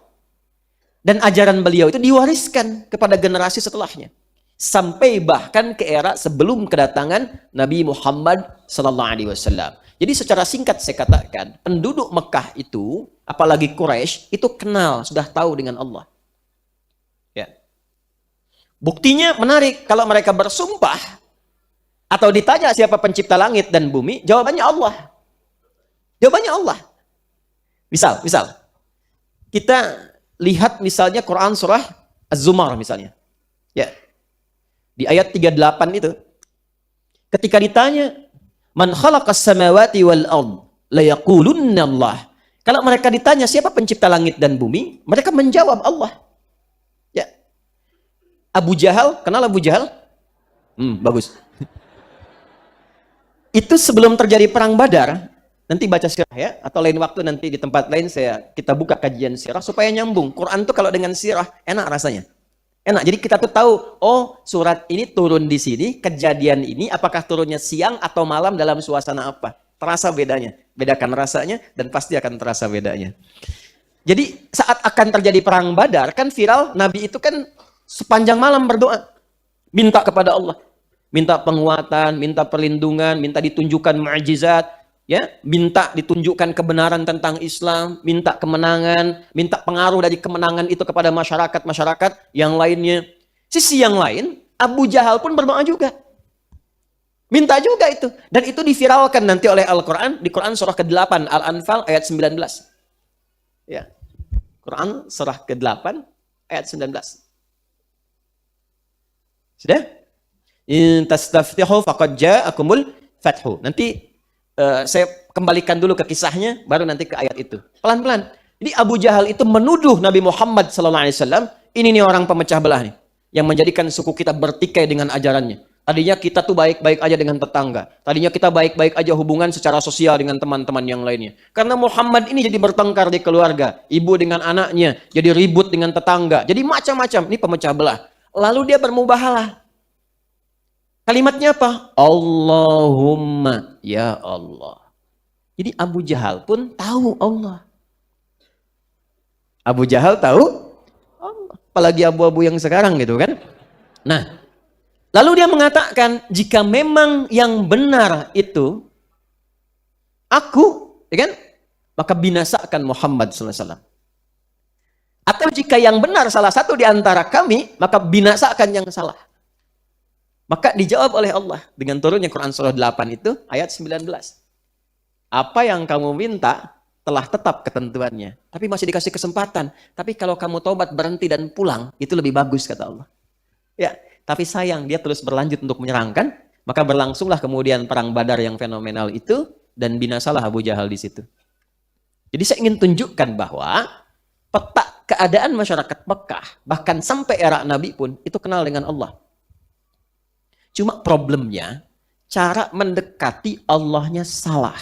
Dan ajaran beliau itu diwariskan kepada generasi setelahnya. Sampai bahkan ke era sebelum kedatangan Nabi Muhammad SAW. Jadi secara singkat saya katakan, penduduk Mekah itu, apalagi Quraisy, itu kenal, sudah tahu dengan Allah. Buktinya menarik, kalau mereka bersumpah atau ditanya siapa pencipta langit dan bumi, jawabannya Allah. Jawabannya Allah. Misal, kita lihat misalnya Quran surah Az-Zumar misalnya. Ya. Di ayat 38 itu. Ketika ditanya, "Man khalaqas samawati wal ard?" la yaqulunna Allah. Kalau mereka ditanya siapa pencipta langit dan bumi, mereka menjawab Allah. Abu Jahal, kenal Abu Jahal? Bagus. Itu sebelum terjadi perang Badar, nanti baca sirah ya, atau lain waktu nanti di tempat lain kita buka kajian sirah supaya nyambung. Quran tuh kalau dengan sirah enak rasanya. Enak. Jadi kita tuh tahu, oh surat ini turun di sini, kejadian ini apakah turunnya siang atau malam dalam suasana apa? Terasa bedanya. Bedakan rasanya dan pasti akan terasa bedanya. Jadi saat akan terjadi perang Badar kan viral, Nabi itu kan sepanjang malam berdoa, minta kepada Allah, minta penguatan, minta perlindungan, minta ditunjukkan mukjizat, ya, minta ditunjukkan kebenaran tentang Islam, minta kemenangan, minta pengaruh dari kemenangan itu kepada masyarakat yang lainnya. Sisi yang lain, Abu Jahal pun berdoa juga, minta juga itu, dan itu diviralkan nanti oleh Al-Quran di Quran surah ke-8 Al-Anfal ayat 19. Ya, Quran surah ke-8 ayat 19. Sudah? In tastaftihu faqad ja'akumul fathu. Nanti saya kembalikan dulu ke kisahnya, baru nanti ke ayat itu. Pelan-pelan. Jadi Abu Jahal itu menuduh Nabi Muhammad SAW, ini nih orang pemecah belah nih. yang menjadikan suku kita bertikai dengan ajarannya. Tadinya kita tuh baik-baik aja dengan tetangga. Tadinya kita baik-baik aja hubungan secara sosial dengan teman-teman yang lainnya. Karena Muhammad ini jadi bertengkar di keluarga. Ibu dengan anaknya, jadi ribut dengan tetangga. Jadi macam-macam, ini pemecah belah. Lalu dia bermubahalah. Kalimatnya apa? Allahumma, ya Allah. Jadi Abu Jahal pun tahu Allah. Abu Jahal tahu Allah. Apalagi abu-abu yang sekarang gitu kan. Nah, lalu dia mengatakan, jika memang yang benar itu aku, ya kan? Maka binasakan Muhammad SAW. Atau jika yang benar salah satu di antara kami, maka binasakan yang salah. Maka dijawab oleh Allah dengan turunnya Quran surah 8 itu ayat 19. Apa yang kamu minta telah tetap ketentuannya. Tapi masih dikasih kesempatan. Tapi kalau kamu taubat, berhenti dan pulang, itu lebih bagus kata Allah. Ya, tapi sayang dia terus berlanjut untuk menyerangkan, maka berlangsunglah kemudian perang Badar yang fenomenal itu dan binasalah Abu Jahal di situ. Jadi saya ingin tunjukkan bahwa peta keadaan masyarakat Mekah bahkan sampai era Nabi pun itu kenal dengan Allah. Cuma problemnya cara mendekati Allahnya salah.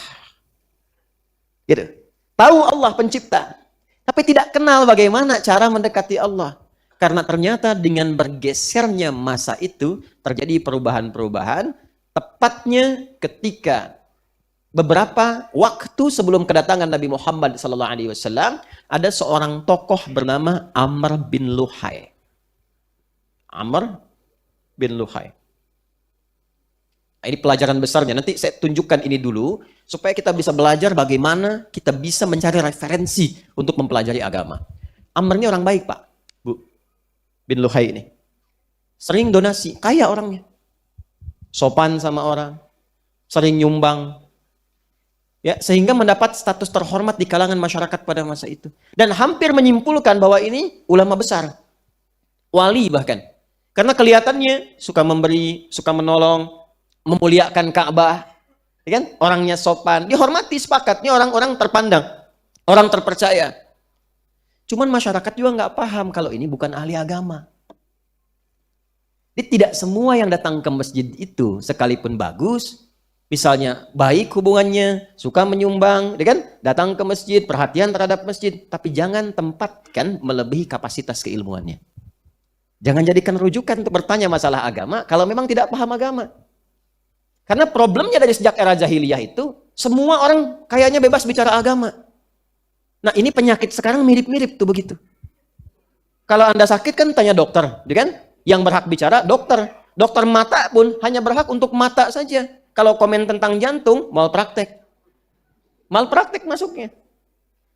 Gitu. Tahu Allah pencipta, tapi tidak kenal bagaimana cara mendekati Allah. Karena ternyata dengan bergesernya masa itu terjadi perubahan-perubahan, tepatnya ketika beberapa waktu sebelum kedatangan Nabi Muhammad SAW, ada seorang tokoh bernama Amr bin Luhai. Amr bin Luhai. Ini pelajaran besarnya. Nanti saya tunjukkan ini dulu supaya kita bisa belajar bagaimana kita bisa mencari referensi untuk mempelajari agama. Amr ini orang baik, Pak. Bu. Bin Luhai ini. Sering donasi, kaya orangnya. Sopan sama orang, sering nyumbang. Ya, sehingga mendapat status terhormat di kalangan masyarakat pada masa itu. Dan hampir menyimpulkan bahwa ini ulama besar. Wali bahkan. Karena kelihatannya suka memberi, suka menolong, memuliakan Ka'bah, ya kan? Orangnya sopan, dihormati, sepakat. Ini orang-orang terpandang, orang terpercaya. Cuman masyarakat juga nggak paham kalau ini bukan ahli agama. Jadi tidak semua yang datang ke masjid itu sekalipun bagus, misalnya baik hubungannya, suka menyumbang, ya kan? Datang ke masjid, perhatian terhadap masjid, tapi jangan tempatkan melebihi kapasitas keilmuannya. Jangan jadikan rujukan untuk bertanya masalah agama kalau memang tidak paham agama. Karena problemnya dari sejak era jahiliyah itu, semua orang kayaknya bebas bicara agama. Nah ini penyakit sekarang mirip-mirip tuh begitu. Kalau Anda sakit kan tanya dokter, kan? Yang berhak bicara dokter. Dokter mata pun hanya berhak untuk mata saja. Kalau komen tentang jantung, malpraktek. Malpraktek masuknya.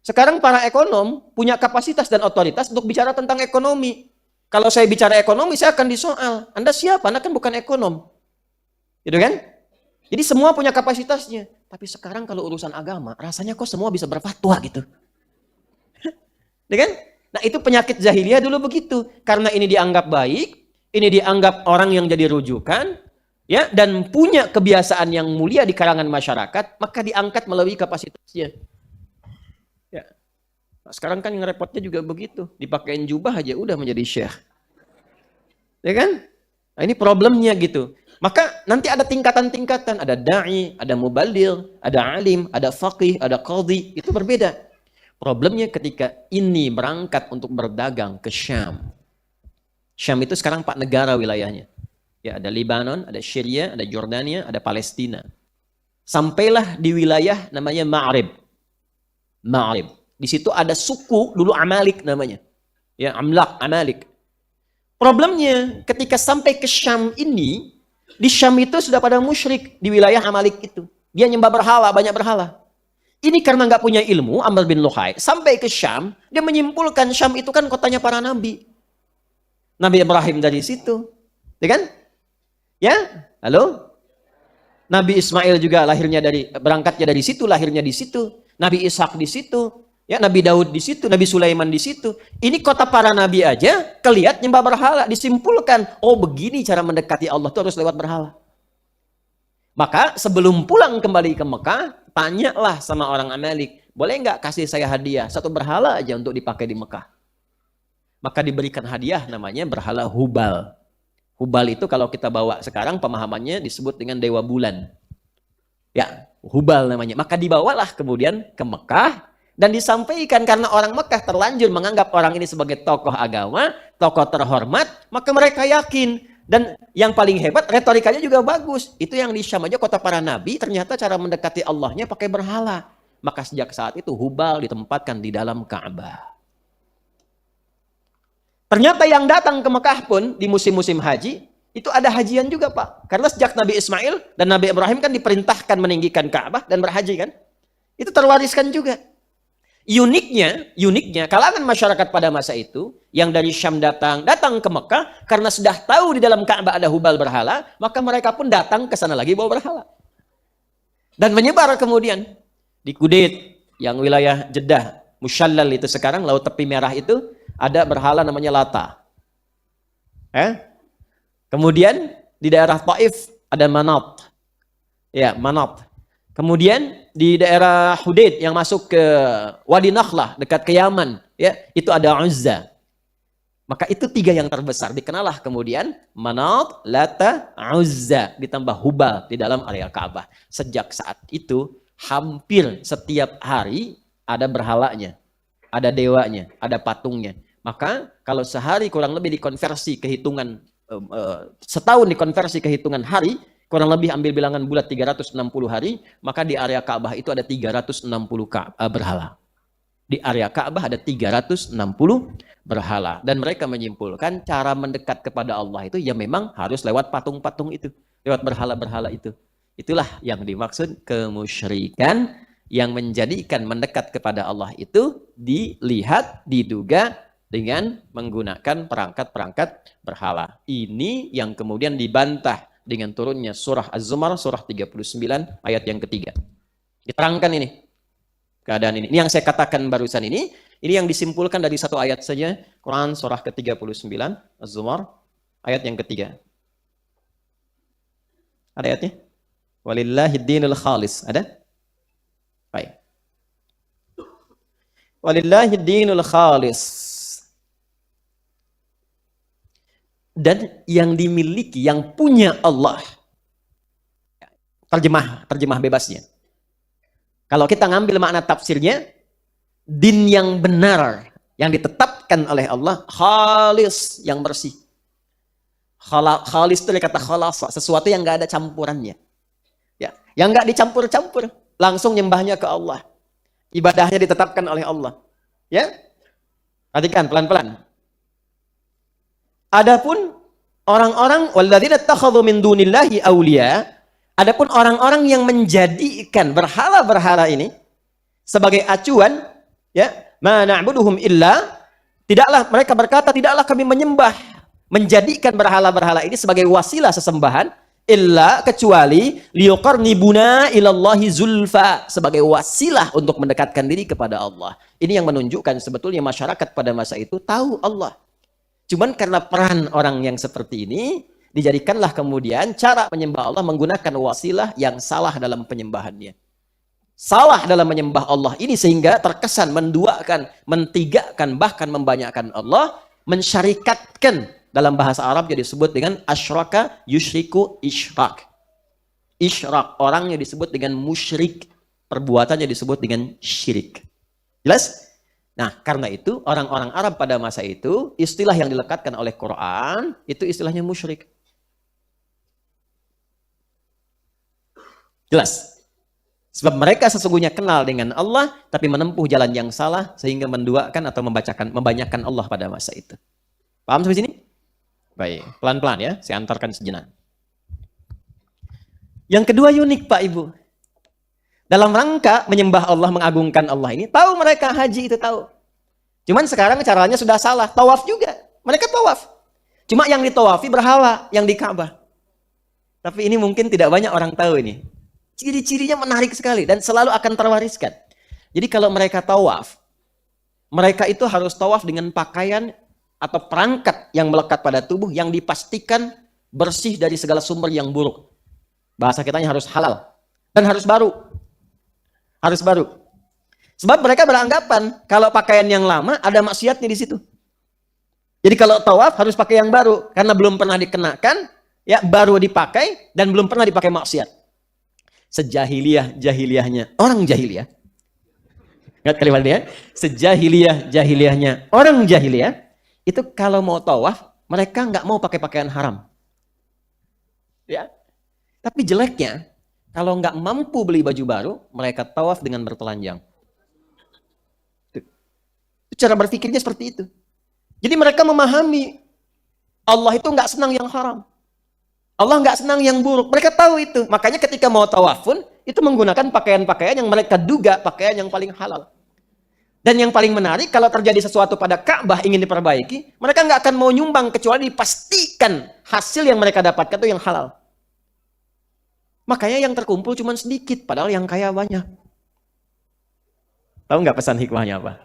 Sekarang para ekonom punya kapasitas dan otoritas untuk bicara tentang ekonomi. Kalau saya bicara ekonomi, saya akan disoal. Anda siapa? Anda kan bukan ekonom. Gitu kan? Jadi semua punya kapasitasnya. Tapi sekarang kalau urusan agama, rasanya kok semua bisa berfatwa gitu. Ya kan? Nah itu penyakit jahiliyah dulu begitu. Karena ini dianggap baik, ini dianggap orang yang jadi rujukan, ya, dan punya kebiasaan yang mulia di kalangan masyarakat, maka diangkat melalui kapasitasnya. Ya. Nah, sekarang kan yang repotnya juga begitu. Dipakein jubah aja udah menjadi syekh. Ya kan? Nah ini problemnya gitu. Maka nanti ada tingkatan-tingkatan, ada da'i, ada muballigh, ada alim, ada faqih, ada qadhi, itu berbeda. Problemnya ketika ini berangkat untuk berdagang ke Syam. Syam itu sekarang 4 negara wilayahnya. Ya, ada Lebanon, ada Syria, ada Jordania, ada Palestina. Sampailah di wilayah namanya Ma'rib. Ma'rib. Di situ ada suku dulu Amalik namanya. Ya, Amalik. Problemnya ketika sampai ke Syam ini, di Syam itu sudah pada musyrik di wilayah Amalik itu. Dia nyembah berhala, banyak berhala. Ini karena nggak punya ilmu, Amr bin Luhai, sampai ke Syam, dia menyimpulkan Syam itu kan kotanya para nabi. Nabi Ibrahim dari situ. Ya kan? Ya? Halo? Nabi Ismail juga berangkatnya dari situ, lahirnya di situ. Nabi Ishak di situ. Ya, Nabi Daud di situ, Nabi Sulaiman di situ. Ini kota para nabi aja, kelihat nyembah berhala, disimpulkan, oh begini cara mendekati Allah itu harus lewat berhala. Maka sebelum pulang kembali ke Mekah, tanyalah sama orang Amalik, boleh nggak kasih saya hadiah, satu berhala aja untuk dipakai di Mekah. maka diberikan hadiah namanya berhala Hubal. Hubal itu kalau kita bawa sekarang pemahamannya disebut dengan dewa bulan. Ya, Hubal namanya. Maka dibawalah kemudian ke Mekah dan disampaikan karena orang Mekah terlanjur menganggap orang ini sebagai tokoh agama, tokoh terhormat, maka mereka yakin. Dan yang paling hebat, retorikanya juga bagus. Itu yang di Syam aja, kota para nabi, ternyata cara mendekati Allahnya pakai berhala. Maka sejak saat itu Hubal ditempatkan di dalam Ka'bah. Ternyata yang datang ke Mekah pun di musim-musim haji, itu ada hajian juga Pak. Karena sejak Nabi Ismail dan Nabi Ibrahim kan diperintahkan meninggikan Ka'bah dan berhaji kan. Itu terwariskan juga. Uniknya kalangan masyarakat pada masa itu, yang dari Syam datang ke Mekah, karena sudah tahu di dalam Ka'bah ada Hubal berhala, maka mereka pun datang ke sana lagi bawa berhala. Dan menyebar kemudian di Kudet, yang wilayah Jeddah, Musyallal itu sekarang, Laut Tepi Merah itu, ada berhala namanya Lata. Kemudian di daerah Taif ada Manat. Ya, Manat. Kemudian di daerah Hudaid yang masuk ke Wadi Nakhlah dekat ke Yaman, ya, itu ada Uzza. Maka itu 3 yang terbesar. Dikenalah kemudian Manat, Lata, Uzza ditambah Hubal di dalam area Ka'bah. Sejak saat itu hampir setiap hari ada berhalanya, ada dewanya, ada patungnya. Maka kalau sehari kurang lebih dikonversi ke hitungan setahun dikonversi ke hitungan hari, kurang lebih ambil bilangan bulat 360 hari, maka di area Ka'bah itu ada 360 berhala. Di area Ka'bah ada 360 berhala. Dan mereka menyimpulkan cara mendekat kepada Allah itu ya memang harus lewat patung-patung itu, lewat berhala-berhala itu. Itulah yang dimaksud kemusyrikan, yang menjadikan mendekat kepada Allah itu dilihat, diduga dengan menggunakan perangkat-perangkat berhala. Ini yang kemudian dibantah dengan turunnya surah Az-Zumar, surah 39 ayat yang ketiga. Diterangkan ini keadaan ini. Ini yang saya katakan barusan ini yang disimpulkan dari satu ayat saja, Quran surah ke-39 Az-Zumar ayat yang ketiga. Ada ayatnya? Walillahid dinul khalis. Ada? Baik. Walillahid dinul khalis. Dan yang dimiliki, yang punya Allah. Terjemah bebasnya. Kalau kita ngambil makna tafsirnya, din yang benar, yang ditetapkan oleh Allah, khalis, yang bersih. Khalis itu dari kata khalasa, sesuatu yang nggak ada campurannya. Ya, yang nggak dicampur-campur, langsung nyembahnya ke Allah. Ibadahnya ditetapkan oleh Allah. Ya, perhatikan pelan-pelan. Adapun orang-orang walladzina takhadhu min dunillahi auliya, adapun orang-orang yang menjadikan berhala-berhala ini sebagai acuan, ya, ma na'buduhum illa, tidaklah mereka berkata, tidaklah kami menyembah, menjadikan berhala-berhala ini sebagai wasilah sesembahan, illa, kecuali liyuqarnibuna ilallahi zulfa, sebagai wasilah untuk mendekatkan diri kepada Allah. Ini yang menunjukkan sebetulnya masyarakat pada masa itu tahu Allah. Cuman karena peran orang yang seperti ini, dijadikanlah kemudian cara menyembah Allah menggunakan wasilah yang salah dalam penyembahannya. Salah dalam menyembah Allah ini sehingga terkesan menduakan, mentigakan, bahkan membanyakkan Allah, mensyarikatkan. Dalam bahasa Arab jadi disebut dengan asyraka yusyriku isyrak. Isyrak, orangnya disebut dengan musyrik, perbuatannya disebut dengan syirik. Jelas? Nah, karena itu orang-orang Arab pada masa itu, istilah yang dilekatkan oleh Quran, itu istilahnya musyrik. Jelas? Sebab mereka sesungguhnya kenal dengan Allah, tapi menempuh jalan yang salah, sehingga menduakan atau membanyakkan Allah pada masa itu. Paham sampai sini? Baik, pelan-pelan ya, saya antarkan sejenak. Yang kedua unik Pak Ibu. Dalam rangka menyembah Allah, mengagungkan Allah ini, tahu mereka haji itu tahu. Cuman sekarang caranya sudah salah. Tawaf juga. Mereka tawaf. Cuma yang ditawafi berhala, yang di Ka'bah. Tapi ini mungkin tidak banyak orang tahu ini. Ciri-cirinya menarik sekali dan selalu akan terwariskan. Jadi kalau mereka tawaf, mereka itu harus tawaf dengan pakaian atau perangkat yang melekat pada tubuh yang dipastikan bersih dari segala sumber yang buruk. Bahasa kitanya harus halal. Dan harus baru. Harus baru. Sebab mereka beranggapan kalau pakaian yang lama ada maksiatnya di situ. Jadi kalau tawaf harus pakai yang baru karena belum pernah dikenakan, ya baru dipakai dan belum pernah dipakai maksiat. Sejahiliyah-jahiliyahnya orang jahiliyah. Ingat kalimatnya? Sejahiliyah-jahiliyahnya orang jahiliyah itu kalau mau tawaf mereka nggak mau pakai pakaian haram. Ya. Tapi jeleknya kalau nggak mampu beli baju baru, mereka tawaf dengan bertelanjang. Itu cara berpikirnya seperti itu. Jadi mereka memahami Allah itu nggak senang yang haram. Allah nggak senang yang buruk. Mereka tahu itu. Makanya ketika mau tawaf pun, itu menggunakan pakaian-pakaian yang mereka duga pakaian yang paling halal. Dan yang paling menarik, kalau terjadi sesuatu pada Ka'bah ingin diperbaiki, mereka nggak akan mau nyumbang kecuali dipastikan hasil yang mereka dapatkan itu yang halal. Makanya yang terkumpul cuma sedikit, padahal yang kaya banyak. Tahu nggak pesan hikmahnya apa?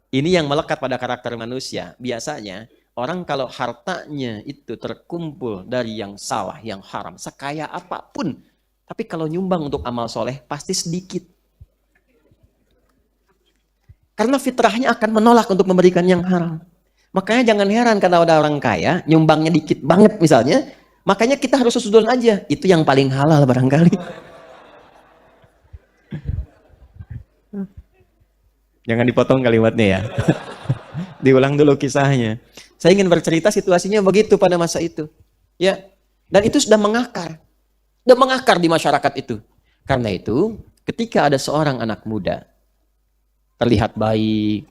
Ini yang melekat pada karakter manusia. Biasanya orang kalau hartanya itu terkumpul dari yang salah, yang haram, sekaya apapun, tapi kalau nyumbang untuk amal soleh pasti sedikit. Karena fitrahnya akan menolak untuk memberikan yang haram. Makanya jangan heran kalau ada orang kaya, nyumbangnya dikit banget misalnya, makanya kita harus sesudon aja. Itu yang paling halal barangkali. Jangan dipotong kalimatnya ya. Diulang dulu kisahnya. Saya ingin bercerita situasinya begitu pada masa itu. Ya. Dan itu sudah mengakar. Sudah mengakar di masyarakat itu. Karena itu, ketika ada seorang anak muda, terlihat baik,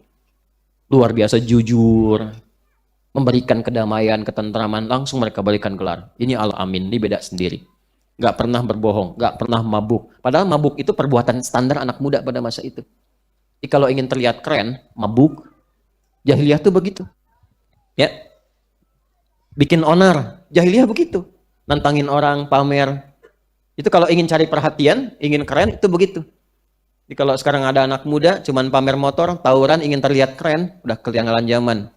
luar biasa jujur, memberikan kedamaian, ketentraman, langsung mereka berikan gelar. Ini Al-Amin, ini beda sendiri. Gak pernah berbohong, gak pernah mabuk. Padahal mabuk itu perbuatan standar anak muda pada masa itu. Jadi kalau ingin terlihat keren, mabuk, jahiliyah tuh begitu. Ya. Bikin onar, jahiliyah begitu. Nantangin orang, pamer. Itu kalau ingin cari perhatian, ingin keren, itu begitu. Jadi kalau sekarang ada anak muda, cuman pamer motor, tawuran, ingin terlihat keren, udah ketinggalan zaman.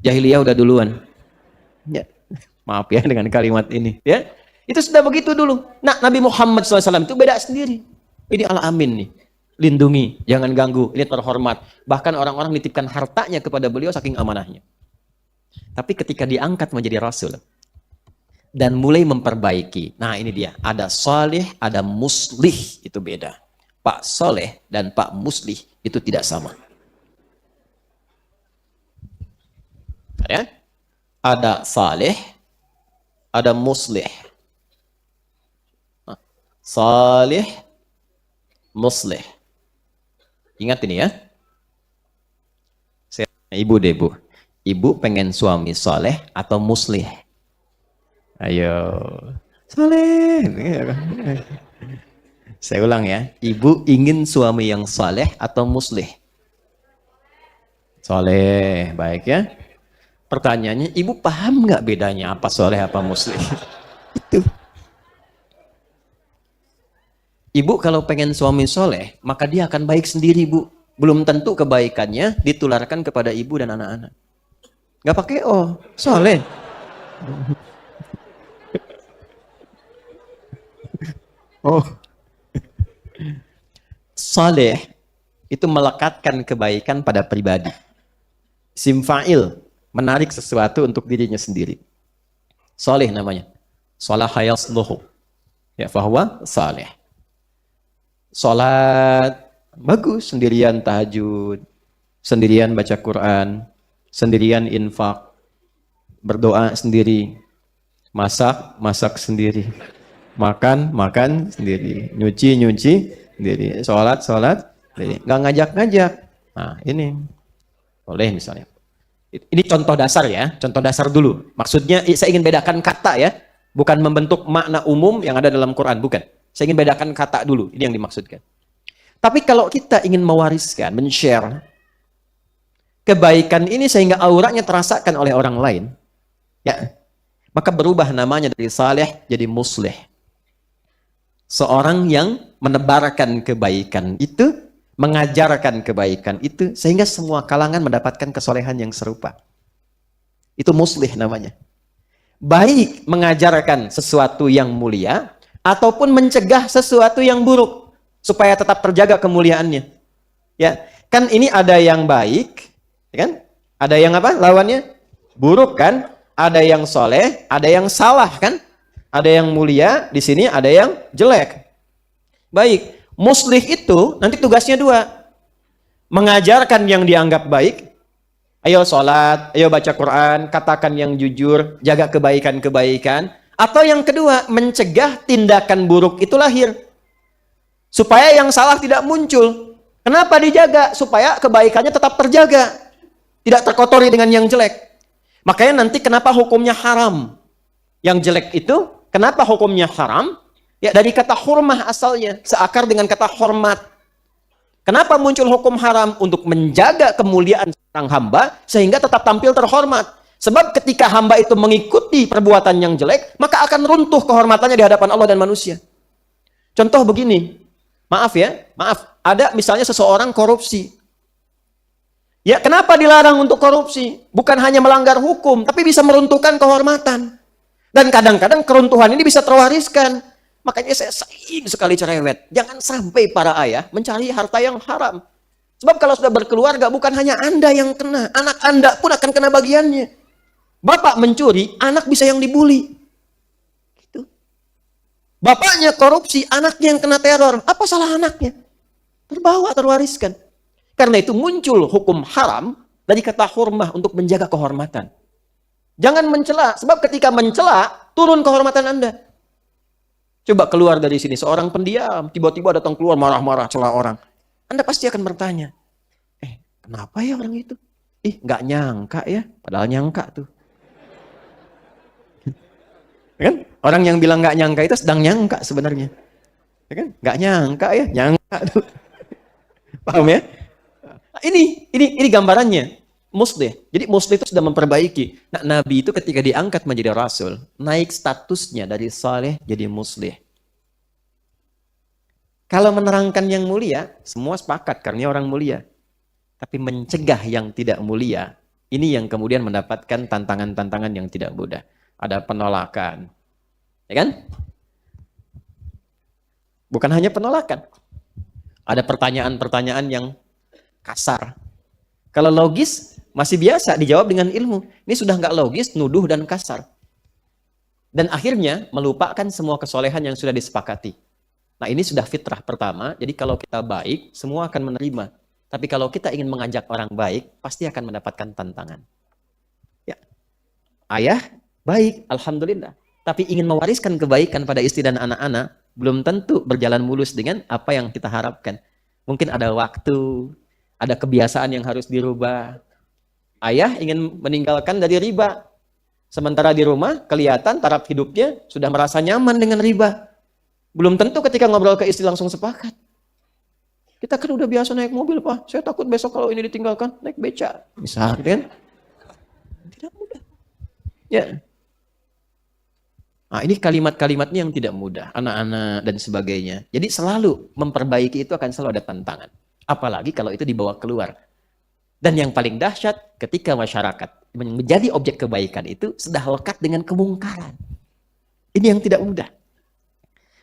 Jahiliyah udah duluan. Ya. Maaf ya dengan kalimat ini. Ya. Itu sudah begitu dulu. Nah, Nabi Muhammad SAW itu beda sendiri. Ini Al-Amin nih. Lindungi, jangan ganggu, ini terhormat. Bahkan orang-orang nitipkan hartanya kepada beliau saking amanahnya. Tapi ketika diangkat menjadi Rasul, dan mulai memperbaiki, nah ini dia, ada salih, ada muslih, itu beda. Pak Soleh dan Pak Muslih itu tidak sama. Ya? Ada salih, ada muslih. Salih, muslih. Ingat ini ya. Ibu deh bu. Ibu pengen suami soleh atau muslih? Ayo. Soleh. Saya ulang ya. Ibu ingin suami yang soleh atau muslih? Soleh. Baik ya. Pertanyaannya, ibu paham nggak bedanya apa soleh apa muslih? Itu. Ibu kalau pengen suami soleh, maka dia akan baik sendiri, Bu. Belum tentu kebaikannya ditularkan kepada ibu dan anak-anak. Gak pakai oh, soleh. Oh. Soleh itu melekatkan kebaikan pada pribadi. Simfa'il, menarik sesuatu untuk dirinya sendiri. Soleh namanya. Salaha yasluhu. Ya, fahuwa saleh. Sholat bagus, sendirian tahajud, sendirian baca Quran, sendirian infak, berdoa sendiri, masak sendiri, makan sendiri, nyuci sendiri, sholat sendiri, nggak ngajak. Nah ini boleh misalnya. Ini contoh dasar ya, contoh dasar dulu. Maksudnya saya ingin bedakan kata ya, bukan membentuk makna umum yang ada dalam Quran, bukan. Saya ingin bedakan kata dulu, ini yang dimaksudkan. Tapi kalau kita ingin mewariskan, men-share kebaikan ini sehingga auranya terasakan oleh orang lain, ya, maka berubah namanya dari saleh jadi muslih. Seorang yang menebarkan kebaikan itu, mengajarkan kebaikan itu, sehingga semua kalangan mendapatkan kesolehan yang serupa. Itu muslih namanya. Baik mengajarkan sesuatu yang mulia, ataupun mencegah sesuatu yang buruk supaya tetap terjaga kemuliaannya. Ya, kan ini ada yang baik, ya kan? Ada yang apa? Lawannya buruk kan? Ada yang soleh, ada yang salah kan? Ada yang mulia, di sini ada yang jelek. Baik, muslih itu nanti tugasnya dua. Mengajarkan yang dianggap baik, ayo sholat, ayo baca Quran, katakan yang jujur, jaga kebaikan-kebaikan. Atau yang kedua, mencegah tindakan buruk itu lahir. Supaya yang salah tidak muncul. Kenapa dijaga? Supaya kebaikannya tetap terjaga. Tidak terkotori dengan yang jelek. Makanya nanti kenapa hukumnya haram? Yang jelek itu, kenapa hukumnya haram? Ya dari kata hurmah asalnya, seakar dengan kata hormat. Kenapa muncul hukum haram? Untuk menjaga kemuliaan seorang hamba, sehingga tetap tampil terhormat. Sebab ketika hamba itu mengikuti perbuatan yang jelek, maka akan runtuh kehormatannya di hadapan Allah dan manusia. Contoh begini, maaf, ada misalnya seseorang korupsi. Ya, kenapa dilarang untuk korupsi? Bukan hanya melanggar hukum, tapi bisa meruntuhkan kehormatan. Dan kadang-kadang keruntuhan ini bisa terwariskan. Makanya saya sering sekali cerewet. Jangan sampai para ayah mencari harta yang haram. Sebab kalau sudah berkeluarga, bukan hanya Anda yang kena. Anak Anda pun akan kena bagiannya. Bapak mencuri, anak bisa yang dibully. Gitu. Bapaknya korupsi, anaknya yang kena teror. Apa salah anaknya? Terbawa, terwariskan. Karena itu muncul hukum haram dari kata hurmah untuk menjaga kehormatan. Jangan mencela, sebab ketika mencela, turun kehormatan Anda. Coba keluar dari sini, seorang pendiam, tiba-tiba datang keluar marah-marah celah orang. Anda pasti akan bertanya, kenapa ya orang itu? Nggak nyangka ya, padahal nyangka tuh. Kan? Orang yang bilang nggak nyangka itu sedang nyangka sebenarnya. Ya kan? Nggak nyangka ya, nyangka tuh. Paham ya? Ini gambarannya. Muslih. Jadi muslih itu sudah memperbaiki. Nah, Nabi itu ketika diangkat menjadi rasul, naik statusnya dari saleh jadi muslih. Kalau menerangkan yang mulia, semua sepakat karena orang mulia. Tapi mencegah yang tidak mulia, ini yang kemudian mendapatkan tantangan-tantangan yang tidak mudah. Ada penolakan. Ya kan? Bukan hanya penolakan. Ada pertanyaan-pertanyaan yang kasar. Kalau logis, masih biasa dijawab dengan ilmu. Ini sudah nggak logis, nuduh dan kasar. Dan akhirnya melupakan semua kesolehan yang sudah disepakati. Nah ini sudah fitrah pertama, jadi kalau kita baik, semua akan menerima. Tapi kalau kita ingin mengajak orang baik, pasti akan mendapatkan tantangan. Ya, ayah baik, alhamdulillah. Tapi ingin mewariskan kebaikan pada istri dan anak-anak, belum tentu berjalan mulus dengan apa yang kita harapkan. Mungkin ada waktu, ada kebiasaan yang harus dirubah. Ayah ingin meninggalkan dari riba. Sementara di rumah, kelihatan taraf hidupnya sudah merasa nyaman dengan riba. Belum tentu ketika ngobrol ke istri langsung sepakat. Kita kan udah biasa naik mobil, Pak. Saya takut besok kalau ini ditinggalkan, naik beca. Misalnya, kan? Tidak mudah. Ya. Nah, ini kalimat-kalimatnya yang tidak mudah. Anak-anak dan sebagainya. Jadi selalu memperbaiki itu akan selalu ada tantangan. Apalagi kalau itu dibawa keluar. Dan yang paling dahsyat ketika masyarakat menjadi objek kebaikan itu sudah lekat dengan kemungkaran. Ini yang tidak mudah.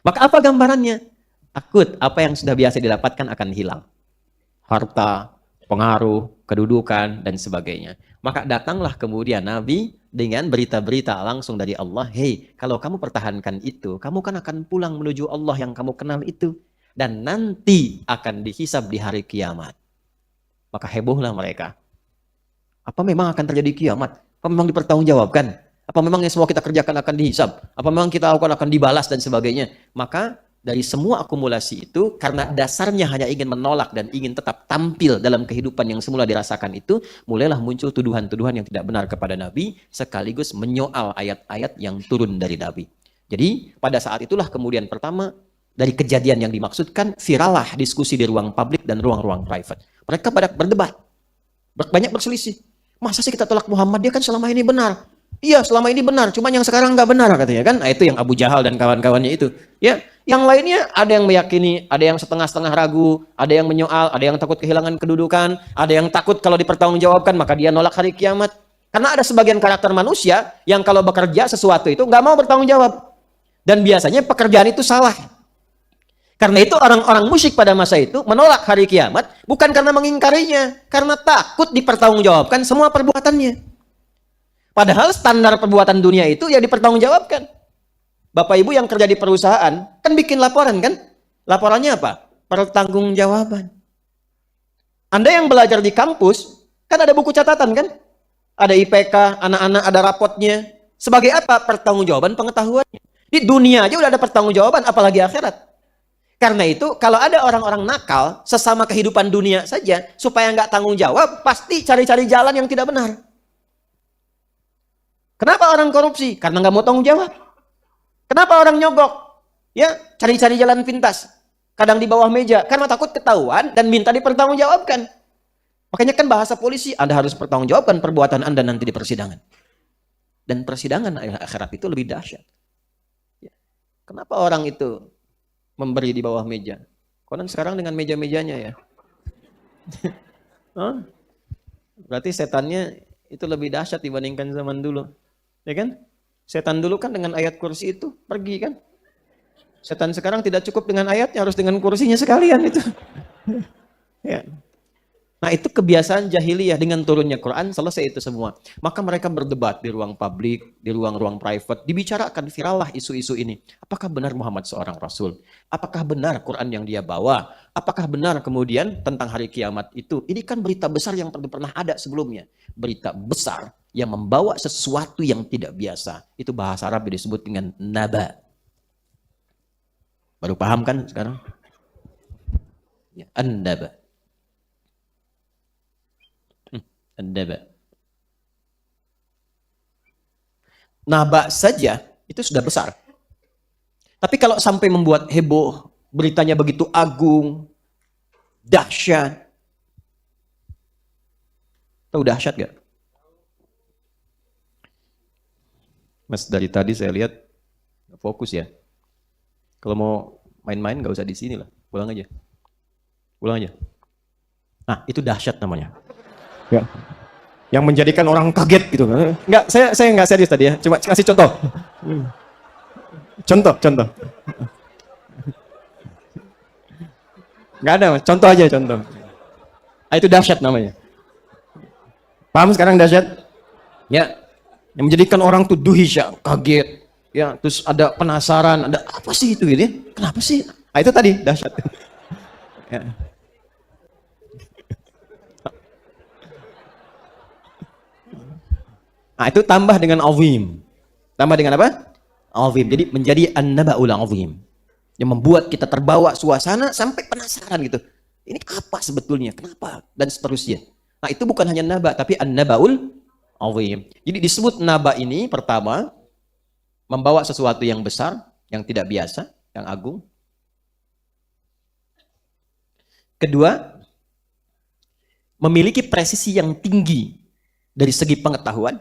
Maka apa gambarannya? Takut apa yang sudah biasa didapatkan akan hilang. Harta, pengaruh, kedudukan, dan sebagainya. Maka datanglah kemudian Nabi dengan berita-berita langsung dari Allah. Hei, kalau kamu pertahankan itu, kamu kan akan pulang menuju Allah yang kamu kenal itu. Dan nanti akan dihisab di hari kiamat. Maka hebohlah mereka. Apa memang akan terjadi kiamat? Apa memang dipertanggungjawabkan? Apa memang yang semua kita kerjakan akan dihisab? Apa memang kita lakukan akan dibalas dan sebagainya? Maka dari semua akumulasi itu, karena dasarnya hanya ingin menolak dan ingin tetap tampil dalam kehidupan yang semula dirasakan itu, mulailah muncul tuduhan-tuduhan yang tidak benar kepada Nabi, sekaligus menyoal ayat-ayat yang turun dari Nabi. Jadi pada saat itulah kemudian pertama, dari kejadian yang dimaksudkan, viralah diskusi di ruang publik dan ruang-ruang private. Mereka pada berdebat, banyak berselisih. Masa sih kita tolak Muhammad? Dia kan selama ini benar. Iya, selama ini benar, cuma yang sekarang nggak benar katanya kan. Nah, itu yang Abu Jahal dan kawan-kawannya itu. Ya, yang lainnya ada yang meyakini, ada yang setengah-setengah ragu, ada yang menyoal, ada yang takut kehilangan kedudukan, ada yang takut kalau dipertanggungjawabkan maka dia nolak hari kiamat. Karena ada sebagian karakter manusia yang kalau bekerja sesuatu itu nggak mau bertanggung jawab. Dan biasanya pekerjaan itu salah. Karena itu orang-orang musyrik pada masa itu menolak hari kiamat bukan karena mengingkarinya, karena takut dipertanggungjawabkan semua perbuatannya. Padahal standar perbuatan dunia itu ya dipertanggungjawabkan. Bapak Ibu yang kerja di perusahaan kan bikin laporan kan? Laporannya apa? Pertanggungjawaban. Anda yang belajar di kampus kan ada buku catatan kan? Ada IPK, anak-anak ada rapotnya. Sebagai apa? Pertanggungjawaban pengetahuannya. Di dunia aja udah ada pertanggungjawaban, apalagi akhirat. Karena itu kalau ada orang-orang nakal sesama kehidupan dunia saja supaya nggak tanggung jawab, pasti cari-cari jalan yang tidak benar. Kenapa orang korupsi? Karena nggak mau tanggung jawab. Kenapa orang nyogok? Ya, cari-cari jalan pintas. Kadang di bawah meja, karena takut ketahuan dan minta dipertanggungjawabkan. Makanya kan bahasa polisi, Anda harus pertanggungjawabkan perbuatan Anda nanti di persidangan. Dan persidangan akhirat itu lebih dahsyat. Ya. Kenapa orang itu memberi di bawah meja? Konon sekarang dengan meja-mejanya ya. Huh? Berarti setannya itu lebih dahsyat dibandingkan zaman dulu. Ya kan? Setan dulu kan dengan ayat kursi itu pergi kan? Setan sekarang tidak cukup dengan ayatnya, harus dengan kursinya sekalian itu. Ya. Nah itu kebiasaan jahiliyah, dengan turunnya Quran selesai itu semua. Maka mereka berdebat di ruang publik, di ruang-ruang private, dibicarakan, virallah isu-isu ini. Apakah benar Muhammad seorang Rasul? Apakah benar Quran yang dia bawa? Apakah benar kemudian tentang hari kiamat itu? Ini kan berita besar yang pernah ada sebelumnya. Berita besar yang membawa sesuatu yang tidak biasa. Itu bahasa Arab disebut dengan naba. Baru paham kan sekarang? Ya, an-naba. An-naba. Naba saja itu sudah besar. Tapi kalau sampai membuat heboh, beritanya begitu agung, dahsyat. Tahu dahsyat gak? Mas, dari tadi saya lihat fokus ya. Kalau mau main-main nggak usah di sini lah, pulang aja. Pulang aja. Nah, itu dahsyat namanya. Ya. Yang menjadikan orang kaget gitu. Enggak, saya nggak serius tadi ya. Cuma kasih contoh. Contoh. Nggak ada, contoh aja contoh. Nah, itu dahsyat namanya. Paham sekarang dahsyat? Ya. Yang menjadikan orang tuh duhisya, kaget. Ya, terus ada penasaran, ada apa sih itu gitu? Kenapa sih? Nah, itu tadi dahsyat. Ya. Nah, itu tambah dengan azim. Tambah dengan apa? Azim. Jadi menjadi an-naba'ul azim. Yang membuat kita terbawa suasana sampai penasaran gitu. Ini apa sebetulnya? Kenapa? Dan seterusnya. Nah, itu bukan hanya naba, tapi an-naba'ul azim. Jadi disebut naba ini pertama membawa sesuatu yang besar, yang tidak biasa, yang agung. Kedua, memiliki presisi yang tinggi dari segi pengetahuan.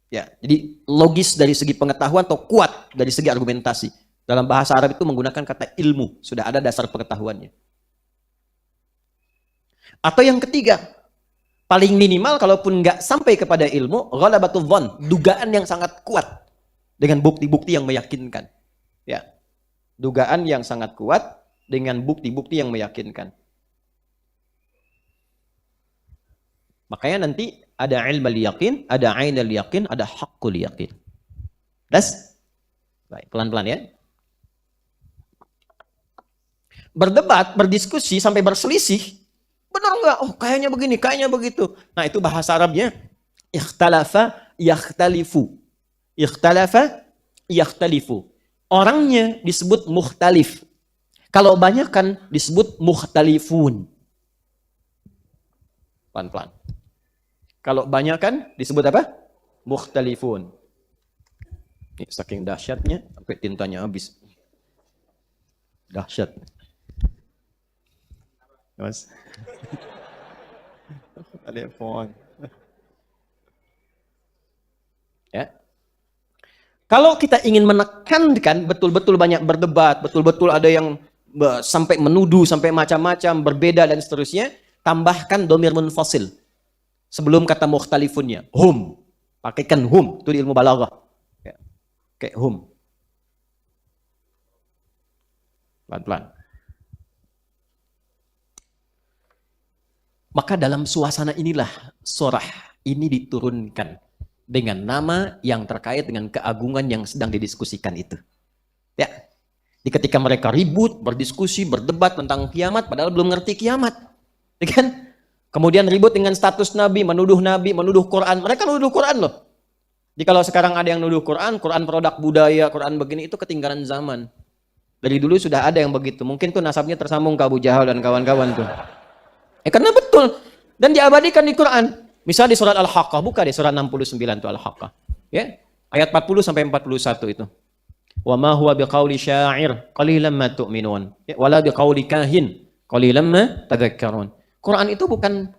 Ya, jadi logis dari segi pengetahuan atau kuat dari segi argumentasi. Dalam bahasa Arab itu menggunakan kata ilmu, sudah ada dasar pengetahuannya. Atau yang ketiga, paling minimal kalaupun nggak sampai kepada ilmu, ghalabatul dhon, dugaan yang sangat kuat. Dengan bukti-bukti yang meyakinkan. Ya. Dugaan yang sangat kuat dengan bukti-bukti yang meyakinkan. Makanya nanti ada ilmul yakin, ada ainul yakin, ada haqqul yakin. Das? Baik, pelan-pelan ya. Berdebat, berdiskusi sampai berselisih. Benar enggak? Oh, kayaknya begini, kayaknya begitu. Nah, itu bahasa Arabnya ikhtalafa yakhtalifu. Ikhtalafa, yakhtalifu. Orangnya disebut mukhtalif. Kalau banyak kan disebut mukhtalifun. Pelan-pelan. Kalau banyak kan disebut apa? Mukhtalifun. Ini saking dahsyatnya, sampai tintanya habis. Dahsyat. Mas. Ada phone. Ya. Kalau kita ingin menekankan betul-betul banyak berdebat, betul-betul ada yang sampai menuduh, sampai macam-macam, berbeda dan seterusnya, tambahkan domir munfasil. Sebelum kata mukhtalifunnya, hum. Pakaikan hum, itu di ilmu balaghah. Ya. Kayak hum. Pelan-pelan. Maka dalam suasana inilah surah ini diturunkan. dengan nama yang terkait dengan keagungan yang sedang didiskusikan itu. Ya. Ketika mereka ribut, berdiskusi, berdebat tentang kiamat padahal belum ngerti kiamat. Ya kan? Kemudian ribut dengan status Nabi, menuduh Quran. Mereka nuduh Quran loh. Jadi kalau sekarang ada yang nuduh Quran produk budaya, Quran begini, itu ketinggalan zaman. Dari dulu sudah ada yang begitu. Mungkin tuh nasabnya tersambung ke Abu Jahal dan kawan-kawan tuh. Karena betul. Dan diabadikan di Quran. Misalnya di surat Al-Haqqah, buka di surat 69 itu Al-Haqqah. Ya, ayat 40 sampai 41 itu. Wa ma huwa biqauli syair qalilan ma tu'minun. Wala biqauli kahin qalilan ma tadhakkarun. Quran itu bukan